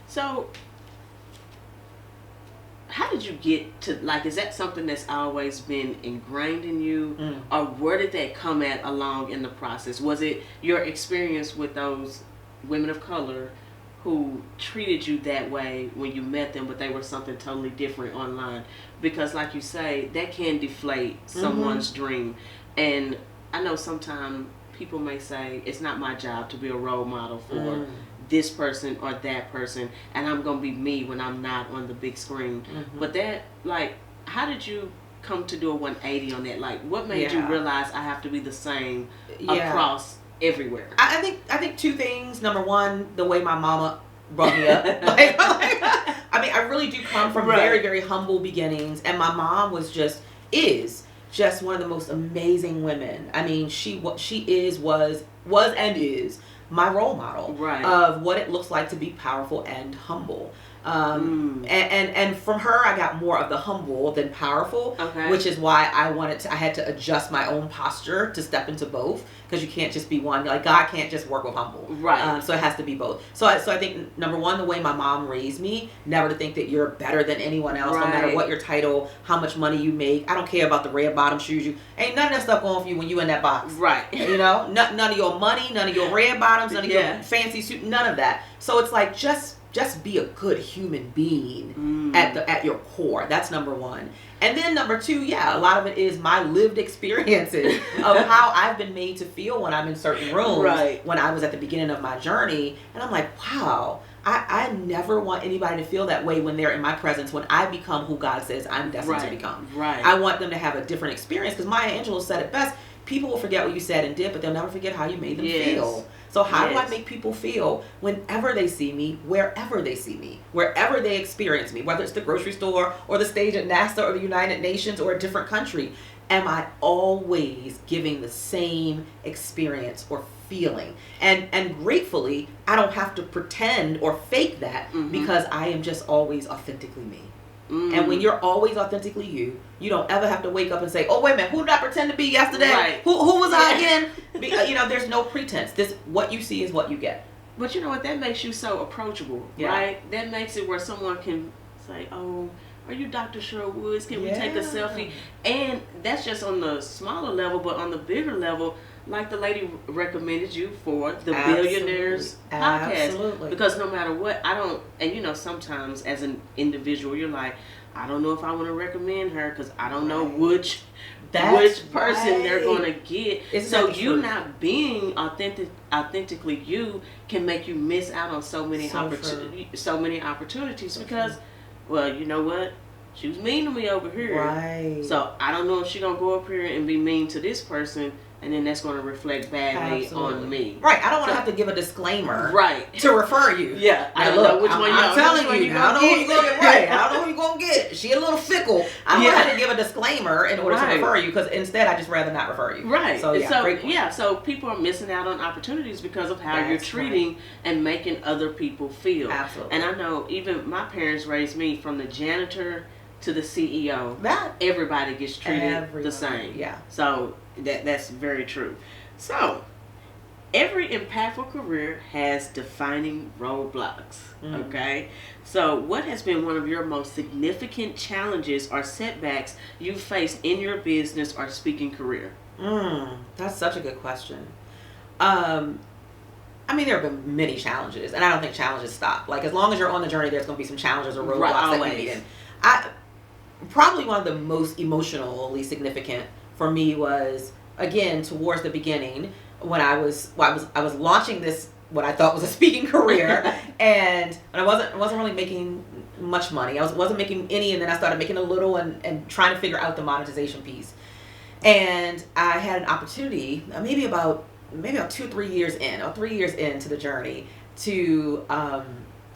So, how did you get to, like, is that something that's always been ingrained in you? Or where did that come at along in the process? Was it your experience with those women of color who treated you that way when you met them, but they were something totally different online? Because like you say, that can deflate someone's dream. And I know sometimes people may say, it's not my job to be a role model for this person or that person, and I'm going to be me when I'm not on the big screen. But that, like, how did you come to do a 180 on that? Like, what made you realize I have to be the same across everywhere? I think two things. Number one, the way my mama brought me up. I mean, I really do come from very, very humble beginnings, and my mom was just one of the most amazing women. I mean, she was and is my role model of what it looks like to be powerful and humble. And from her, I got more of the humble than powerful, which is why I had to adjust my own posture to step into both, because you can't just be one. Like, God can't just work with humble. So it has to be both. So I think, number one, the way my mom raised me, never to think that you're better than anyone else, no matter what your title, how much money you make. I don't care about the red bottom shoes ain't none of that stuff going for you when you in that box. You know, none of your money, none of your red bottoms, none of your fancy suit, none of that. So it's like, just be a good human being at your core. That's number one. And then number two, a lot of it is my lived experiences of how I've been made to feel when I'm in certain rooms, when I was at the beginning of my journey. And I'm like, wow, I never want anybody to feel that way when they're in my presence, when I become who God says I'm destined to become. I want them to have a different experience, because Maya Angelou said it best. People will forget what you said and did, but they'll never forget how you made them feel. So how do I make people feel whenever they see me, wherever they see me, wherever they experience me, whether it's the grocery store or the stage at NASA or the United Nations or a different country? Am I always giving the same experience or feeling? And gratefully, I don't have to pretend or fake that, because I am just always authentically me. And when you're always authentically you don't ever have to wake up and say, oh, wait a minute, who did I pretend to be yesterday? Who was I again? You know, there's no pretense. What you see is what you get. But you know what? That makes you so approachable, right? That makes it where someone can say, oh, are you Dr. Cheryl Woods? Can we take a selfie? And that's just on the smaller level, but on the bigger level, like the lady recommended you for the Billionaires podcast. Because no matter what, and you know, sometimes as an individual, you're like, I don't know if I want to recommend her, because I don't know which person they're going to get. So you not being authentically you can make you miss out on so many opportunities because, well, you know what? She was mean to me over here. So I don't know if she's going to go up here and be mean to this person, and then that's going to reflect badly on me. I don't want to have to give a disclaimer to refer you. I don't know which one I'm telling you. I don't know who you're going to get right. I don't know who you're going to get. She a little fickle. I don't have to give a disclaimer in order to refer you, because instead I just rather not refer you. So people are missing out on opportunities because of how you're treating and making other people feel. And I know even my parents raised me from the janitor to the CEO. Everybody gets treated the same. So that's very true. So every impactful career has defining roadblocks. Okay, so what has been one of your most significant challenges or setbacks you've faced in your business or speaking career? That's such a good question. I mean, there have been many challenges, and I don't think challenges stop. Like, as long as you're on the journey, there's going to be some challenges or roadblocks that you meet in. Probably one of the most emotionally significant for me was, again, towards the beginning, when I was launching this, what I thought was a speaking career, and I wasn't really making much money. I wasn't making any, and then I started making a little and trying to figure out the monetization piece. And I had an opportunity, maybe about 3 years into the journey, to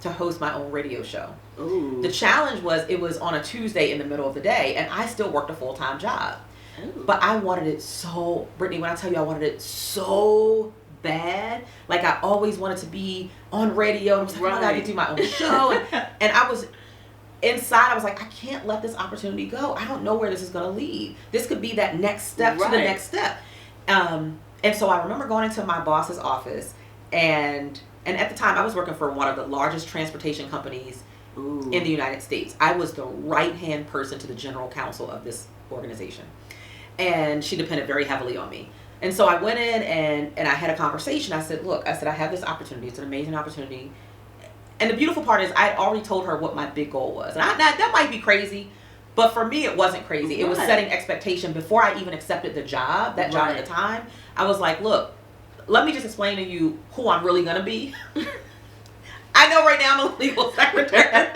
host my own radio show. Ooh. The challenge was it was on a Tuesday in the middle of the day, and I still worked a full-time job. Ooh. But I wanted it so, Brittany, when I tell you I wanted it so bad, like I always wanted to be on radio, and I was like, oh, I could do my own show, and I was inside, I was like, I can't let this opportunity go. I don't know where this is going to lead. This could be that next step to the next step. And so I remember going into my boss's office, and at the time I was working for one of the largest transportation companies Ooh. in the United States. I was the right-hand person to the general counsel of this organization, and she depended very heavily on me. And so I went in and I had a conversation. I said, look, I have this opportunity. It's an amazing opportunity. And the beautiful part is I had already told her what my big goal was. And that might be crazy, but for me it wasn't crazy. It was setting expectation before I even accepted the job, job at the time. I was like, look, let me just explain to you who I'm really going to be. I know right now I'm a legal secretary.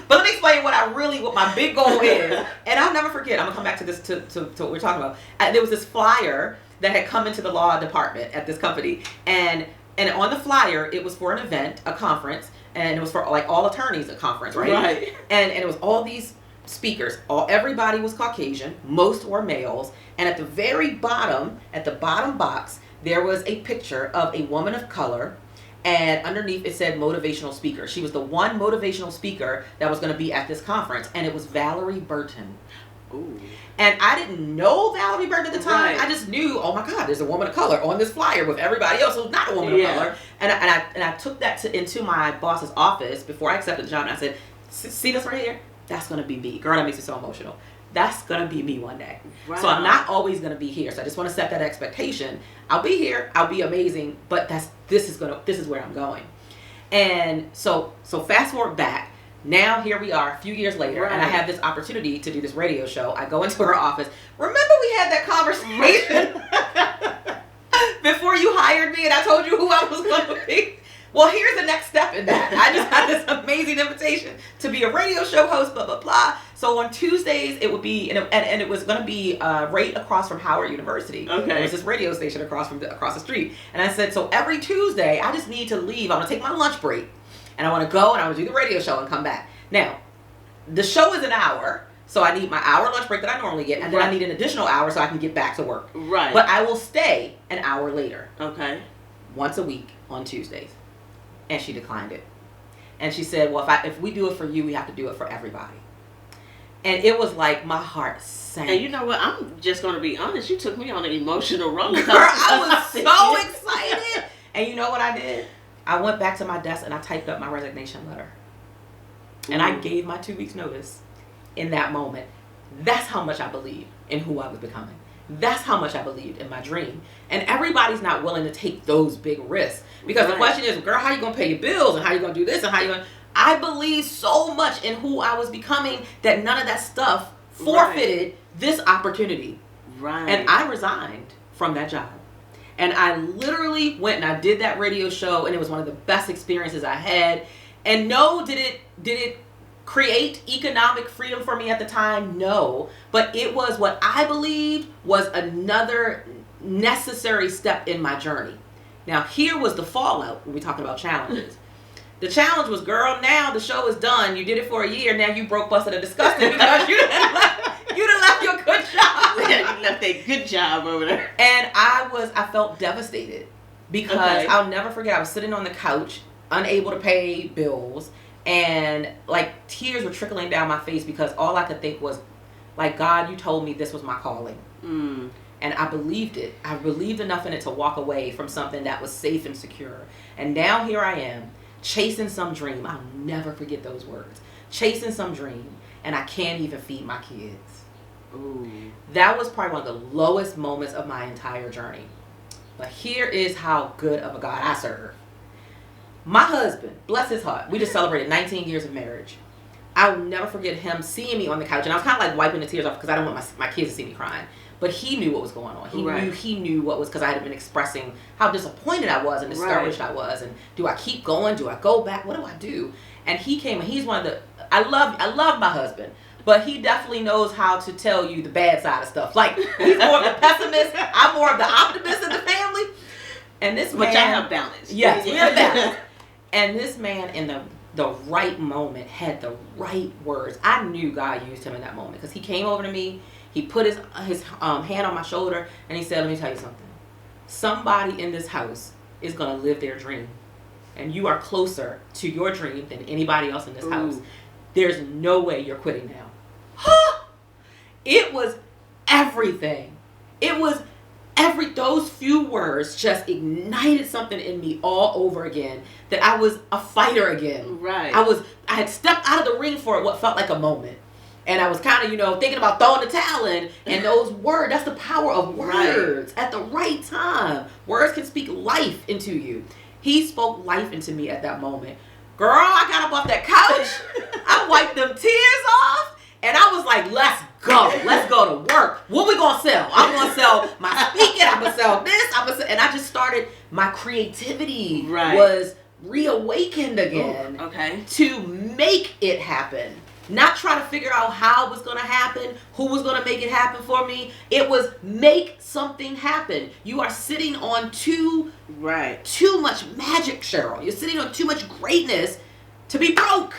But let me explain what my big goal is. And I'll never forget, I'm going to come back to this, to what we're talking about. There was this flyer that had come into the law department at this company. And on the flyer, it was for an event, a conference, and it was for like all attorneys, a conference, right? Right. And it was all these speakers. Everybody was Caucasian, most were males, and at the very bottom, at the bottom box, there was a picture of a woman of color, and underneath it said motivational speaker. She was the one motivational speaker that was going to be at this conference, and it was Valerie Burton. Ooh. And I didn't know Valerie Burton at the time. Right. I just knew, oh my God, there's a woman of color on this flyer with everybody else who's not a woman of color. And I took that into my boss's office before I accepted the job, and I said, see this right here? That's going to be me. Girl, that makes me so emotional. That's going to be me one day. Wow. So I'm not always going to be here. So I just want to set that expectation. I'll be here. I'll be amazing. But this is where I'm going. And so fast forward back. Now here we are a few years later, and I have this opportunity to do this radio show. I go into her office. Remember we had that conversation before you hired me and I told you who I was going to be? Well, here's the next step in that. I just had this amazing invitation to be a radio show host, blah, blah, blah. So on Tuesdays, it would be, and it was going to be right across from Howard University. Okay. There was this radio station across the street. And I said, so every Tuesday, I just need to leave. I'm going to take my lunch break. And I want to go and I want to do the radio show and come back. Now, the show is an hour, so I need my hour lunch break that I normally get, and then I need an additional hour so I can get back to work. Right. But I will stay an hour later. Okay. Once a week on Tuesdays. And she declined it. And she said, well, if we do it for you, we have to do it for everybody. And it was like my heart sank. And you know what? I'm just going to be honest. You took me on an emotional roller coaster. Girl, I was so excited. And you know what I did? I went back to my desk and I typed up my resignation letter. And I gave my 2 weeks notice in that moment. That's how much I believed in who I was becoming. That's how much I believed in my dream. And everybody's not willing to take those big risks. Because the question is, girl, how you going to pay your bills? And how you going to do this? And how you going to... I believed so much in who I was becoming that none of that stuff forfeited this opportunity. Right. And I resigned from that job. And I literally went and I did that radio show, and it was one of the best experiences I had. And no, did it create economic freedom for me at the time? No. But it was what I believed was another necessary step in my journey. Now, here was the fallout when we're talking about challenges. The challenge was, girl, now the show is done. You did it for a year. Now you broke, busted, and disgusted because you done left your good job. Yeah, you left a good job over there. And I felt devastated because I'll never forget. I was sitting on the couch, unable to pay bills, and like tears were trickling down my face because all I could think was, like, God, you told me this was my calling. Mm. And I believed it. I believed enough in it to walk away from something that was safe and secure. And now here I am, chasing some dream. I'll never forget those words. Chasing some dream, and I can't even feed my kids. Ooh. That was probably one of the lowest moments of my entire journey. But here is how good of a God I serve. My husband, bless his heart, we just celebrated 19 years of marriage. I'll never forget him seeing me on the couch, and I was kind of like wiping the tears off because I don't want my kids to see me crying. but he knew what was going on. Right. He knew what was, because I had been expressing how disappointed I was and discouraged I was, and do I keep going? Do I go back? What do I do? And he came, and he's one of the, I love my husband, but he definitely knows how to tell you the bad side of stuff. Like, he's more of the pessimist, I'm more of the optimist in the family. And this man, but y'all have balance. Yes, we have balance. And this man, in the right moment, had the right words. I knew God used him in that moment, because he came over to me, he put his hand on my shoulder, and he said, let me tell you something. Somebody in this house is going to live their dream, and you are closer to your dream than anybody else in this house. There's no way you're quitting now. It was everything. It was those few words just ignited something in me all over again, that I was a fighter again. Right. I had stepped out of the ring for what felt like a moment. And I was kind of, thinking about throwing the towel in. And those words, that's the power of words. Right. At the right time. Words can speak life into you. He spoke life into me at that moment. Girl, I got up off that couch. I wiped them tears off. And I was like, let's go. Let's go to work. What we going to sell? I'm going to sell my speaking. I'm going to sell this. And I just started, my creativity was reawakened again. Ooh, okay. To make it happen. Not try to figure out how it was going to happen, who was going to make it happen for me. It was make something happen. You are sitting on too much magic, Cheryl. You're sitting on too much greatness to be broke.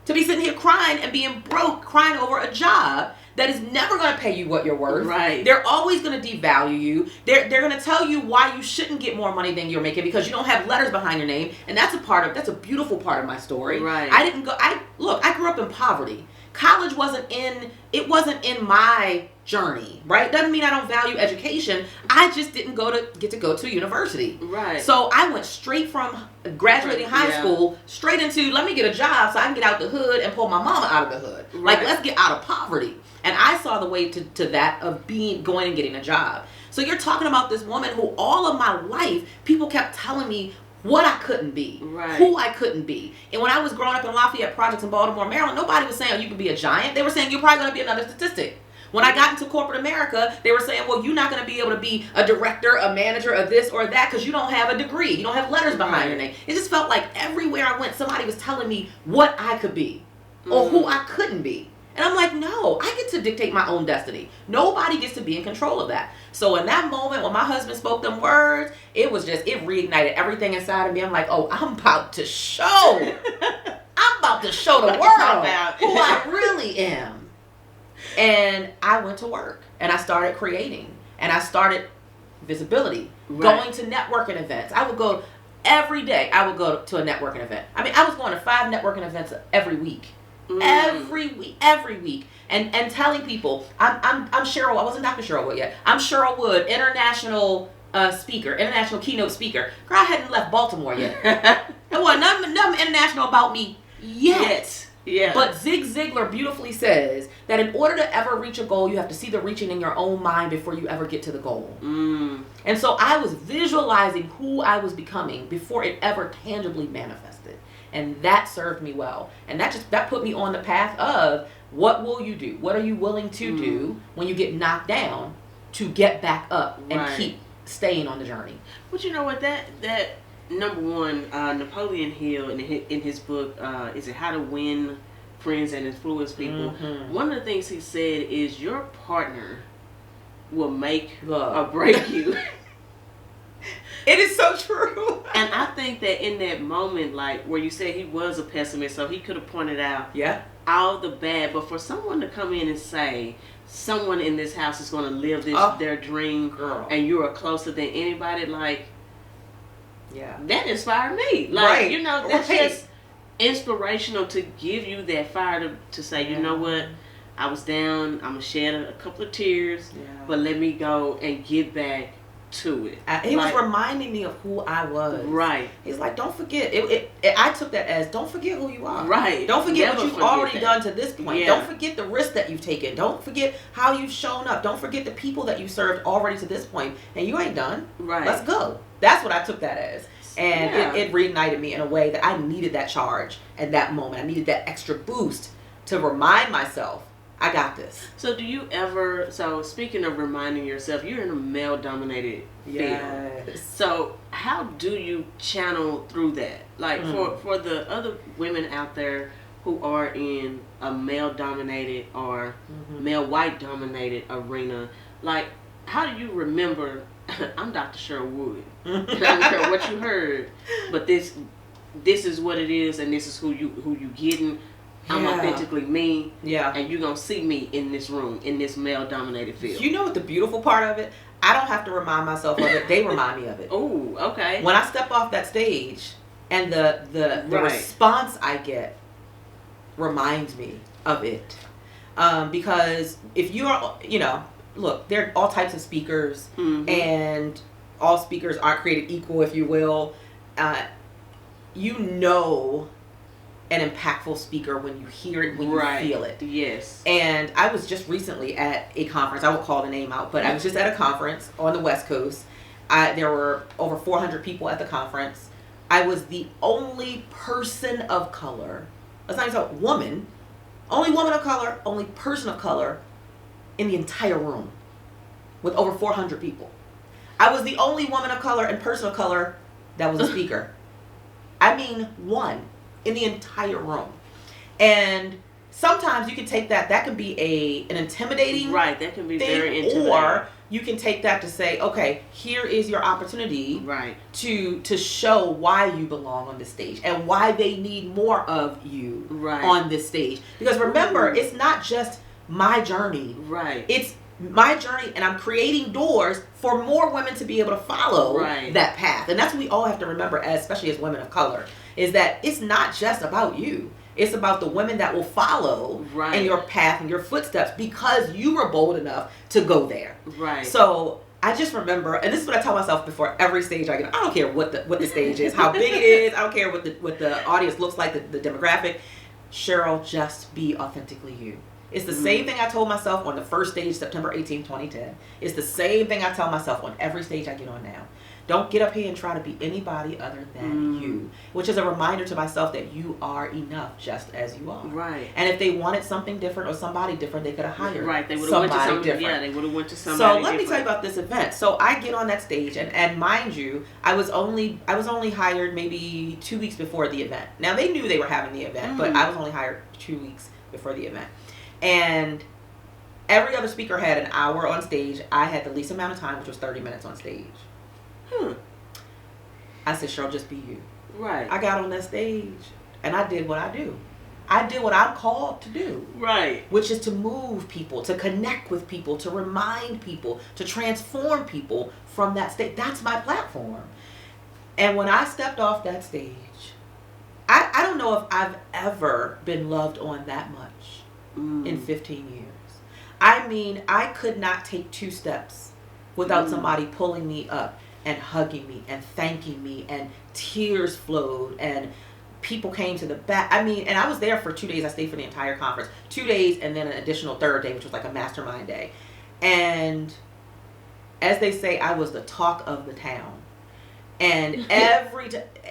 To be sitting here crying and being broke, crying over a job that is never going to pay you what you're worth. Right. They're always going to devalue you. They're going to tell you why you shouldn't get more money than you're making, because you don't have letters behind your name. And that's a beautiful part of my story. Right. I grew up in poverty. College wasn't in my journey, right? Doesn't mean I don't value education. I just didn't get to go to university. Right. So I went straight from graduating high school straight into, let me get a job so I can get out the hood and pull my mama out of the hood. Right. Like, let's get out of poverty. And I saw the way to that of going and getting a job. So you're talking about this woman who all of my life, people kept telling me what I couldn't be, who I couldn't be. And when I was growing up in Lafayette Projects in Baltimore, Maryland, nobody was saying, oh, you can be a giant. They were saying, you're probably going to be another statistic. When I got into corporate America, they were saying, well, you're not going to be able to be a director, a manager of this or that, because you don't have a degree. You don't have letters behind your name. It just felt like everywhere I went, somebody was telling me what I could be or who I couldn't be. And I'm like, no, I get to dictate my own destiny. Nobody gets to be in control of that. So in that moment, when my husband spoke them words, it reignited everything inside of me. I'm like, oh, I'm about to show. I'm about to show the world who I really am. And I went to work and I started creating and I started visibility, going to networking events. I would go every day. I would go to a networking event. I mean, I was going to 5 networking events every week. Every week, and telling people, I'm Cheryl. I wasn't Dr. Cheryl Wood yet. I'm Cheryl Wood, international speaker, international keynote speaker. Girl, I hadn't left Baltimore yet. There wasn't nothing international about me yet. Yeah. But Zig Ziglar beautifully says that in order to ever reach a goal, you have to see the reaching in your own mind before you ever get to the goal. And so I was visualizing who I was becoming before it ever tangibly manifested. And that served me well. And that put me on the path of, what will you do? What are you willing to do when you get knocked down to get back up and keep staying on the journey? But you know what, that number one, Napoleon Hill in his book, is it How to Win Friends and Influence People? One of the things he said is your partner will make or break you. It is so true. And I think that in that moment, like where you said he was a pessimist, so he could have pointed out all the bad, but for someone to come in and say, someone in this house is going to live their dream, and you are closer than anybody, like, that inspired me. Like, that's just inspirational to give you that fire to say, you know what, I was down, I'm going to shed a couple of tears, but let me go and get back to it. He was reminding me of who I was. He's like, don't forget. I took that as, don't forget who you are. Don't forget what you've already done to this point. Don't forget the risk that you've taken. Don't forget how you've shown up. Don't forget the people that you served already to this point. And you ain't done. Let's go. That's what I took that as. And it reignited me in a way that I needed that charge at that moment. I needed that extra boost to remind myself, I got this. So do you ever, so speaking of reminding yourself, you're in a male dominated field. Yes. So how do you channel through that? Like for the other women out there who are in a male dominated or male white dominated arena, like how do you remember I'm Dr. Cheryl Wood. I don't care what you heard, but this is what it is, and this is who you getting. I'm authentically me, and you're gonna see me in this room, in this male dominated field. You know what the beautiful part of it? I don't have to remind myself of it. They remind me of it. Oh, okay. When I step off that stage and the response I get reminds me of it. Because if you are, look, there are all types of speakers, and all speakers aren't created equal, if you will. An impactful speaker when you hear it, when you feel it. Yes. And I was just recently at a conference. I won't call the name out, but I was just at a conference on the West Coast. There were over 400 people at the conference. I was the only person of color. Let's not even say woman. Only woman of color, only person of color in the entire room with over 400 people. I was the only woman of color and person of color that was a speaker. I mean, one in the entire room. And sometimes you can take that can be an intimidating that can be thing, very intimidating. Or you can take that to say, okay, here is your opportunity to show why you belong on this stage and why they need more of you on this stage. Because remember, it's not just my journey. It's my journey, and I'm creating doors for more women to be able to follow that path. And that's what we all have to remember, especially as women of color, is that it's not just about you. It's about the women that will follow in your path and your footsteps because you were bold enough to go there. So I just remember, and this is what I tell myself before every stage I get. I don't care what the stage is, how big it is. I don't care what the audience looks like, the demographic. Cheryl, just be authentically you. It's the same thing I told myself on the first stage, September 18, 2010. It's the same thing I tell myself on every stage I get on now. Don't get up here and try to be anybody other than you, which is a reminder to myself that you are enough just as you are. And if they wanted something different or somebody different, they could have hired they would have went to somebody different. Yeah, they would have went to somebody So let me tell you about this event. So I get on that stage, and mind you, I was only hired maybe 2 weeks before the event. Now they knew they were having the event, but I was only hired 2 weeks before the event. And every other speaker had an hour on stage. I had the least amount of time, which was 30 minutes on stage. I said, Cheryl, just be you. I got on that stage and I did what I do. I did what I'm called to do. Which is to move people, to connect with people, to remind people, to transform people from that stage. That's my platform. And when I stepped off that stage, I don't know if I've ever been loved on that much in 15 years. I mean, I could not take 2 steps without somebody pulling me up and hugging me and thanking me, and tears flowed, and people came to the back. I mean, and I was there for 2 days. I stayed for the entire conference. 2 days and then an additional third day, which was like a mastermind day. And as they say, I was the talk of the town. And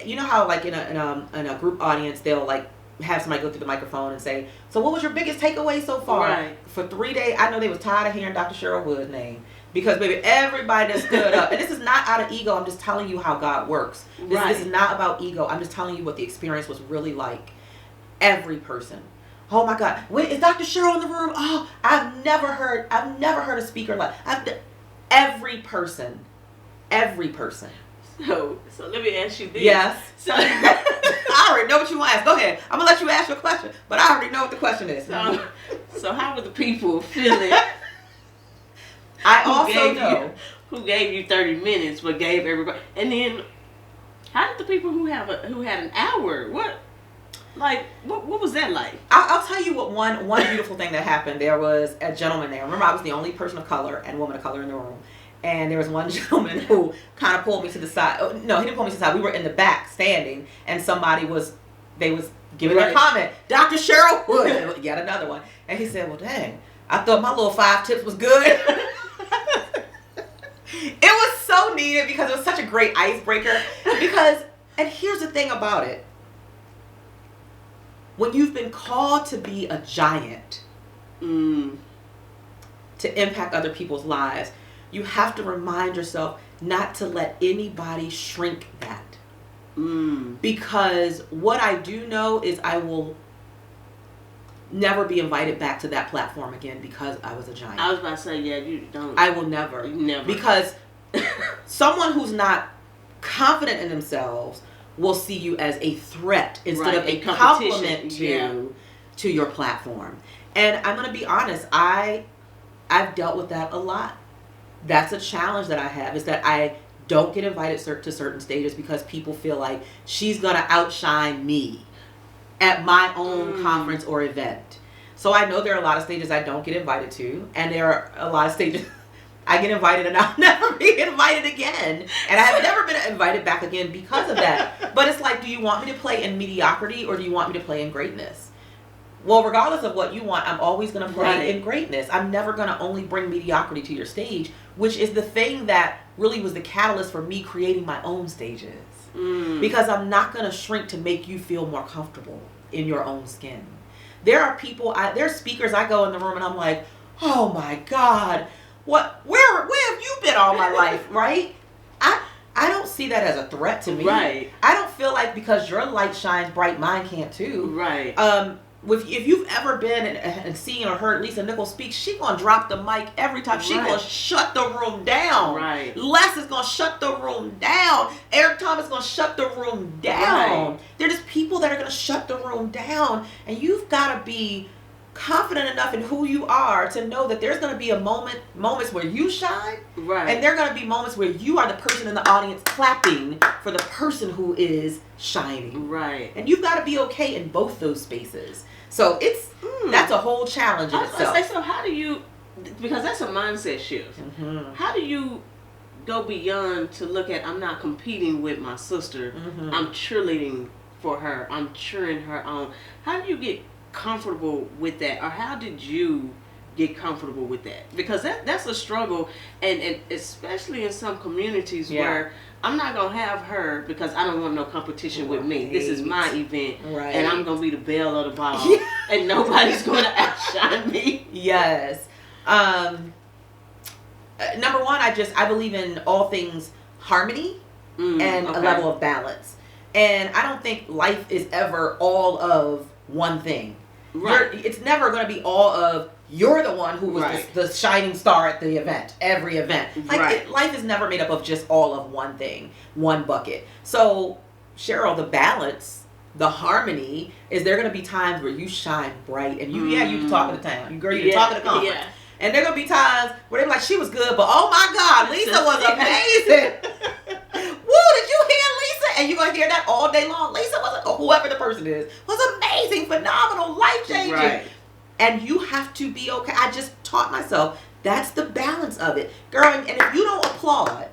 you know how like in a group audience, they'll like have somebody go through the microphone and say, so what was your biggest takeaway so far? For 3 days, I know they was tired of hearing Dr. Cheryl Wood's name. Because, baby, everybody that stood up. And this is not out of ego. I'm just telling you how God works. This is not about ego. I'm just telling you what the experience was really like. Every person. Oh, my God. Wait, is Dr. Cheryl in the room? Oh, I've never heard a speaker like... Every person. Every person. So let me ask you this. Yes. So, I already know what you want to ask. Go ahead. I'm going to let you ask your question. But I already know what the question is. So how were the people feeling... I also know who gave you 30 minutes, but gave everybody. And then, how did the people who had an hour? What was that like? I'll tell you what one beautiful thing that happened. There was a gentleman there. Remember, I was the only person of color and woman of color in the room. And there was one gentleman who kind of pulled me to the side. Oh, no, he didn't pull me to the side. We were in the back standing, and somebody was giving a comment. Dr. Cheryl Wood, yet another one. And he said, well, dang, I thought my little 5 tips was good. It was so needed because it was such a great icebreaker. And here's the thing about it. When you've been called to be a giant, to impact other people's lives, you have to remind yourself not to let anybody shrink that. Because what I do know is I will never be invited back to that platform again because I was a giant. I was about to say, yeah, you don't. I will never. Never. Because someone who's not confident in themselves will see you as a threat instead of a compliment to your platform. And I'm going to be honest, I've dealt with that a lot. That's a challenge that I have, is that I don't get invited to certain stages because people feel like she's going to outshine me at my own conference or event. So I know there are a lot of stages I don't get invited to, and there are a lot of stages I get invited and I'll never be invited again. And I have never been invited back again because of that. But it's like, do you want me to play in mediocrity or do you want me to play in greatness? Well, regardless of what you want, I'm always going to play in greatness. I'm never going to only bring mediocrity to your stage, which is the thing that really was the catalyst for me creating my own stages. Because I'm not going to shrink to make you feel more comfortable in your own skin. There are people, there's speakers, I go in the room and I'm like, oh my God, where have you been all my life, right? I don't see that as a threat to me. Right. I don't feel like because your light shines bright, mine can't too. Right. If you've ever been and seen or heard Lisa Nichols speak, she's going to drop the mic every time. She's going to shut the room down. Right. Les is going to shut the room down. Eric Thomas is going to shut the room down. Right. They're just people that are going to shut the room down. And you've got to be confident enough in who you are to know that there's going to be moments where you shine. Right. And there are going to be moments where you are the person in the audience clapping for the person who is shining. Right. And you've got to be okay in both those spaces. So that's a whole challenge in itself. So how do you, because that's a mindset shift. How do you go beyond to look at, I'm not competing with my sister, I'm cheerleading for her, I'm cheering her on. How do you get comfortable with that, or how did you get comfortable with that? Because that's a struggle, and especially in some communities where I'm not gonna have her because I don't want no competition with me. This is my event, and I'm gonna be the belle of the ball, and nobody's gonna outshine me. Yes. Number one, I believe in all things harmony and a level of balance, and I don't think life is ever all of one thing. Right. It's never going to be all of you're the one who was the shining star at the event, every event. Like life is never made up of just all of one thing, one bucket. So Cheryl, the balance, the harmony, is there going to be times where you shine bright and you you talking to town, you talking to conference. Yeah. And there going to be times where they're like, she was good, but oh my God, Lisa was amazing. Woo, did you hear Lisa? And you're going to hear that all day long. Lisa was, or whoever the person is, was amazing, phenomenal, life-changing. Right. And you have to be okay. I just taught myself that's the balance of it. Girl, and if you don't applaud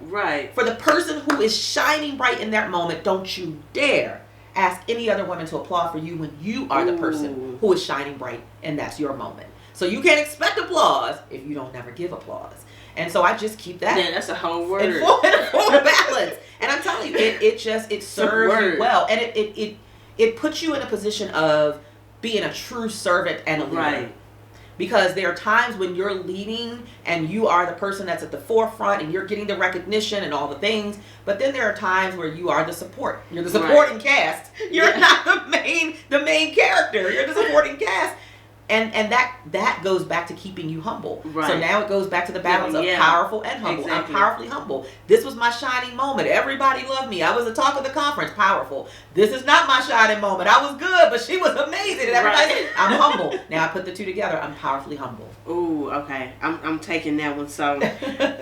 for the person who is shining bright in that moment, don't you dare ask any other woman to applaud for you when you are the person who is shining bright and that's your moment. So you can't expect applause if you don't never give applause. And so I just keep that. Yeah, that's a whole word. In full balance. And I'm telling you, it serves you well. And it puts you in a position of being a true servant and a leader. Right. Because there are times when you're leading and you are the person that's at the forefront and you're getting the recognition and all the things. But then there are times where you are the support. You're the supporting cast. You're not the main character. You're the supporting cast. And that goes back to keeping you humble. Right. So now it goes back to the balance of powerful and humble. Exactly. I'm powerfully humble. This was my shining moment. Everybody loved me. I was the talk of the conference. Powerful. This is not my shining moment. I was good, but she was amazing. And everybody said, I'm humble. Now I put the two together. I'm powerfully humble. Ooh, okay. I'm taking that one. So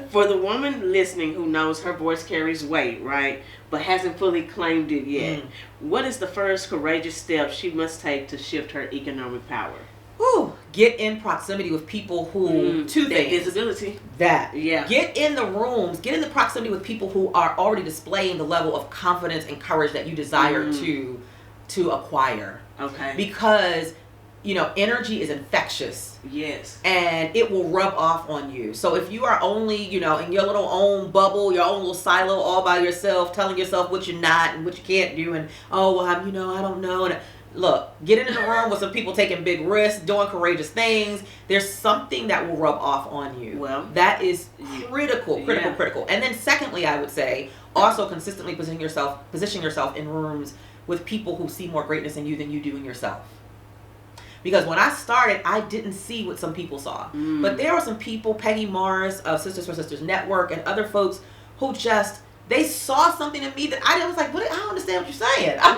for the woman listening who knows her voice carries weight, right, but hasn't fully claimed it yet, what is the first courageous step she must take to shift her economic power? Get in proximity with people who, two things. Visibility. Get in the rooms, get in the proximity with people who are already displaying the level of confidence and courage that you desire to acquire. Okay. Because, energy is infectious. Yes. And it will rub off on you. So if you are only, in your little own bubble, your own little silo all by yourself, telling yourself what you're not and what you can't do and, I don't know. And Look, getting in the room with some people taking big risks, doing courageous things, there's something that will rub off on you. Well, that is critical. And then secondly, I would say, also consistently positioning yourself in rooms with people who see more greatness in you than you do in yourself. Because when I started, I didn't see what some people saw. But there were some people, Peggy Morris of Sisters for Sisters Network and other folks who just, they saw something in me that I was like, what? I don't understand what you're saying. I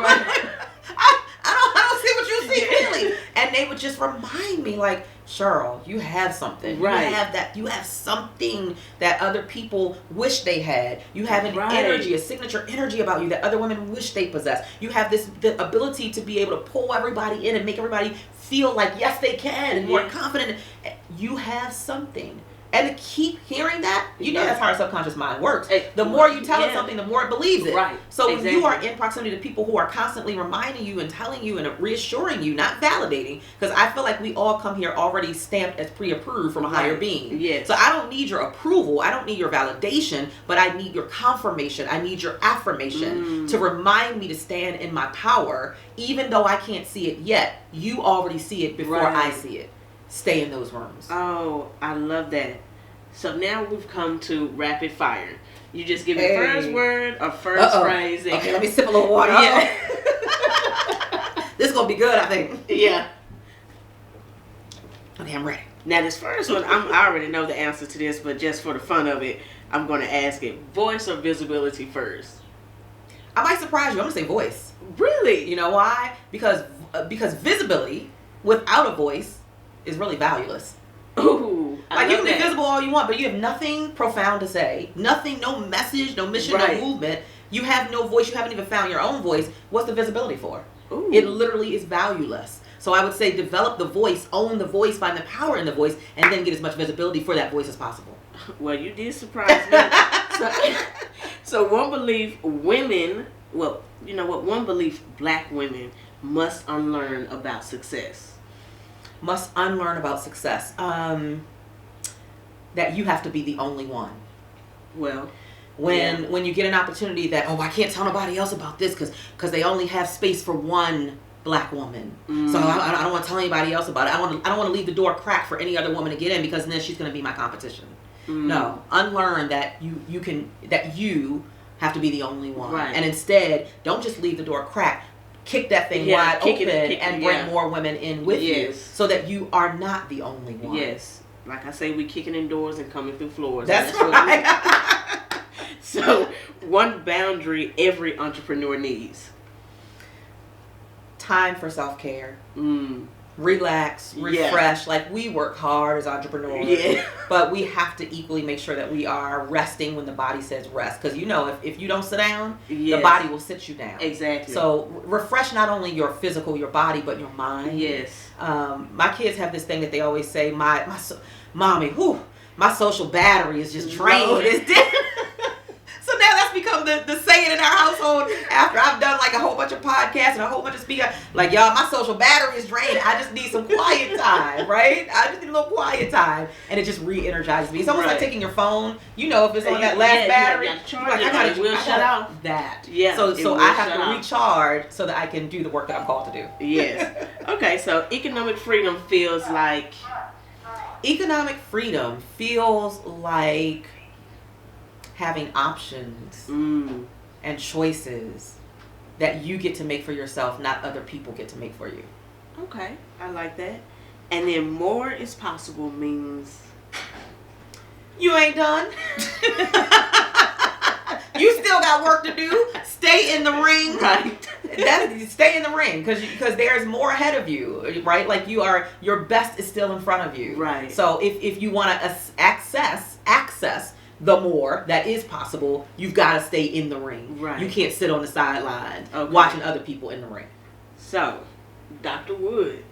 don't see what you see, really. And they would just remind me, like, Cheryl, you have something. Right. You have something that other people wish they had. You have an energy, a signature energy about you that other women wish they possessed. You have the ability to be able to pull everybody in and make everybody feel like, yes, they can, and more confident. You have something. And to keep hearing that, you know that's how our subconscious mind works. The more you tell it something, the more it believes it. Right. So when you are in proximity to people who are constantly reminding you and telling you and reassuring you, not validating, because I feel like we all come here already stamped as pre-approved from a higher being. Yes. So I don't need your approval. I don't need your validation, but I need your confirmation. I need your affirmation to remind me to stand in my power, even though I can't see it yet. You already see it before I see it. Stay in those rooms. Oh, I love that. So now we've come to rapid fire. You just give me first word or first phrase. Okay, let me sip a little water. Yeah. This is going to be good, I think. Yeah. Okay, I'm ready. Now this first one, I already know the answer to this, but just for the fun of it, I'm going to ask it. Voice or visibility first? I might surprise you. I'm going to say voice. Really? You know why? Because visibility without a voice is really valueless. Ooh, like you can be visible all you want, but you have nothing profound to say. Nothing, no message, no mission, no movement. You have no voice. You haven't even found your own voice. What's the visibility for? Ooh. It literally is valueless. So I would say develop the voice, own the voice, find the power in the voice, and then get as much visibility for that voice as possible. Well, you did surprise me. So one belief women, well, you know what? One belief black women must unlearn about success. Must unlearn about success. That you have to be the only one. Well, when you get an opportunity that, I can't tell nobody else about this because they only have space for one black woman. So I don't want to tell anybody else about it. I don't want to leave the door cracked for any other woman to get in because then she's going to be my competition. No, unlearn that you have to be the only one. Right. And instead, don't just leave the door cracked. Kick that thing wide open and bring more women in with you so that you are not the only one. Yes. Like I say, we kicking in doors and coming through floors. That's right. So, one boundary every entrepreneur needs. Time for self-care. Relax, refresh. Like, we work hard as entrepreneurs, but we have to equally make sure that we are resting when the body says rest. Because if you don't sit down, the body will sit you down. Exactly. So refresh not only your physical, your body, but your mind. Yes. My kids have this thing that they always say, mommy, my social battery is just drained. It's dead. So now that's become the saying in our household after I've done like a whole bunch of podcasts and a whole bunch of speakers. Like, y'all, my social battery is drained. I just need some quiet time, right? I just need a little quiet time. And it just re-energizes me. It's almost like taking your phone. If it's on that last battery, I gotta shut off that. Yeah. So I have to recharge so that I can do the work that I'm called to do. Yes. Okay, so economic freedom feels like... Economic freedom feels like having options and choices that you get to make for yourself, not other people get to make for you. Okay, I like that. And then more is possible means you ain't done. You still got work to do. Stay in the ring. Right. Stay in the ring because there's more ahead of you, right? Like your best is still in front of you. Right. So if you want to access the more that is possible, you've got to stay in the ring. Right. You can't sit on the sidelines watching other people in the ring. So, Dr. Wood,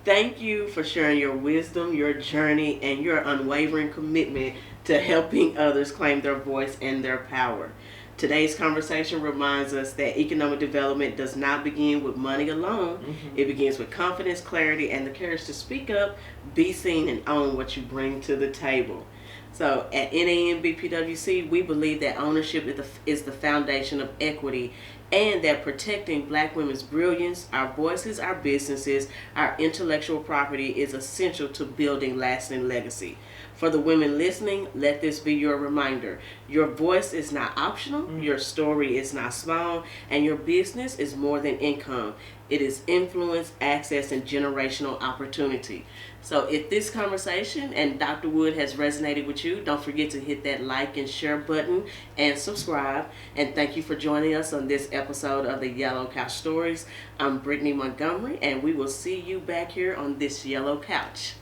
thank you for sharing your wisdom, your journey, and your unwavering commitment to helping others claim their voice and their power. Today's conversation reminds us that economic development does not begin with money alone. It begins with confidence, clarity, and the courage to speak up, be seen, and own what you bring to the table. So at NAMBPWC, we believe that ownership is the foundation of equity and that protecting Black women's brilliance, our voices, our businesses, our intellectual property is essential to building lasting legacy. For the women listening, let this be your reminder. Your voice is not optional, your story is not small, and your business is more than income. It is influence, access, and generational opportunity. So if this conversation and Dr. Wood has resonated with you, don't forget to hit that like and share button and subscribe. And thank you for joining us on this episode of the Yellow Couch Stories. I'm Brittany Montgomery, and we will see you back here on this yellow couch.